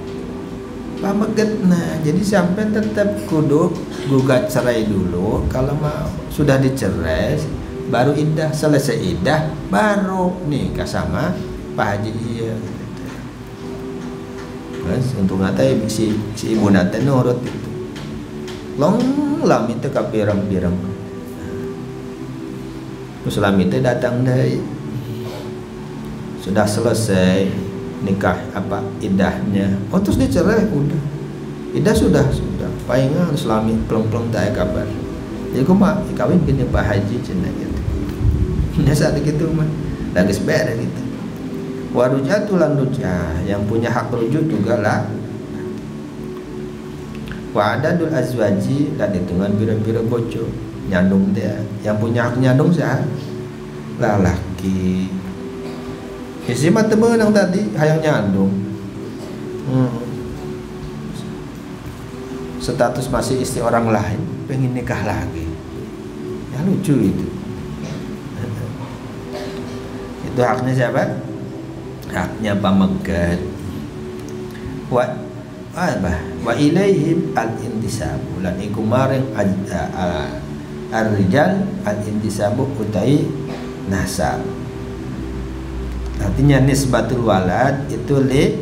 Pamegetna. Jadi sampai tetap kudu gugat cerai dulu. Kalau mau sudah dicerai baru iddah, selesai iddah baru nikah sama Pak Haji iya. Terus untuk ngatai si ibu nate nurut itu. Long lami teh ka pirang-pirang. Terus lami teh datang deui. Sudah selesai nikah apa iddahnya. Oh terus dicerai udah. Iddah sudah. Paingan selami plong-plong teh kabar. Jadi kumaha kawin gini Pak Haji cenah gitu. Nya saat gitu mah. Da geus beres gitu. Warujatu lan rujah, yang punya hak rujuk juga lah. Wa adadul azwaji dan hitungan bira-bira bojo nyandung dia. Yang punya hak nyandung siapa? Laki. Isi mah teu meunang tadi hayang nyandung. Status masih istri orang lain, pengen nikah lagi. Ya lucu itu. Itu haknya siapa? haknya pamegat. Wa ilaihim al-intisabu lan iku maring ar-rijal al-intisabu utai nasab. Artinya nisbatul walad itu li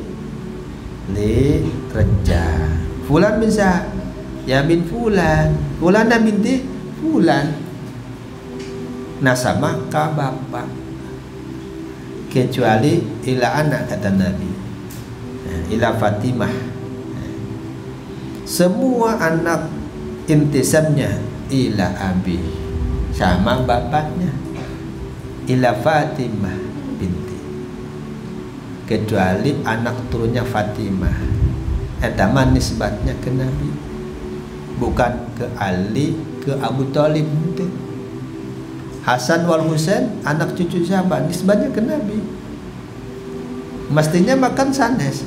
rajal. Fulan bisa ya bin fulan, fulana binti fulan. Nasabah ka bapak, kecuali ila anak kata Nabi, ila Fatimah. Semua anak intisabnya ila abi, sama bapaknya, ila Fatimah binti, kecuali anak turunnya Fatimah. Etaman nisbatnya ke Nabi, bukan ke Ali, ke Abu Thalib. Hasan wal Husain anak cucu siapa? Nisbatnya ke Nabi. Mestinya makan sanes.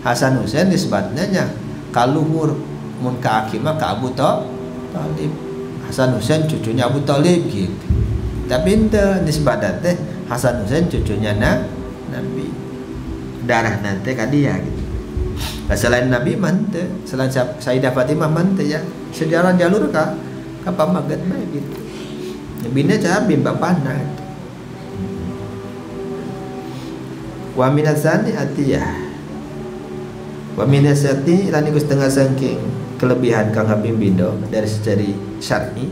Hasan Husain nisbatnya kaluhur, mun ka akimah ka Abu Thalib. Hasan Husain cucunya Abu Thalib gitu. Tapi ente nisbatnya teh Hasan Husain cucunya Nabi. Darah nanti ka dia gitu. Selain Nabi mante, selain Sayyidah Fatimah mante ya. Sejarah jalur ka pamagat mah gitu. Bina cabin bapana. Wa minasani atiyah. Wa minasati lan iku setengah saking kelebihan kang bindo dari secara syar'i.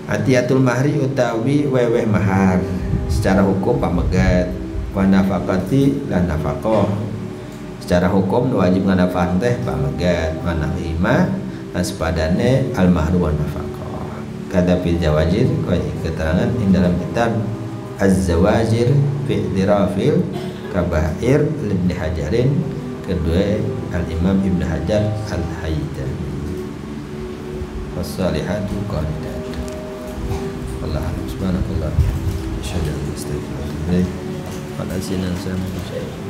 Atiyatul mahri utawi weweh mahar secara hukum pamegat, wa nafaqati lan nafaqah. Secara hukum wajib nganafah teh pamegat, wa nahima lan sepadane al mahru wa nafaqah. Kata fil jawajir, keterangan di dalam kitab Az-Zawajir fi Dirafil Kabair Ibn Hajarin, kedua Al-Imam Ibn Hajar Al-Haytami. Wassalihatu qanidat. Allah subhanahu wa ta'ala. Asyhadu an la ilaha illa Allah wa asyhadu anna Muhammadan rasulullah.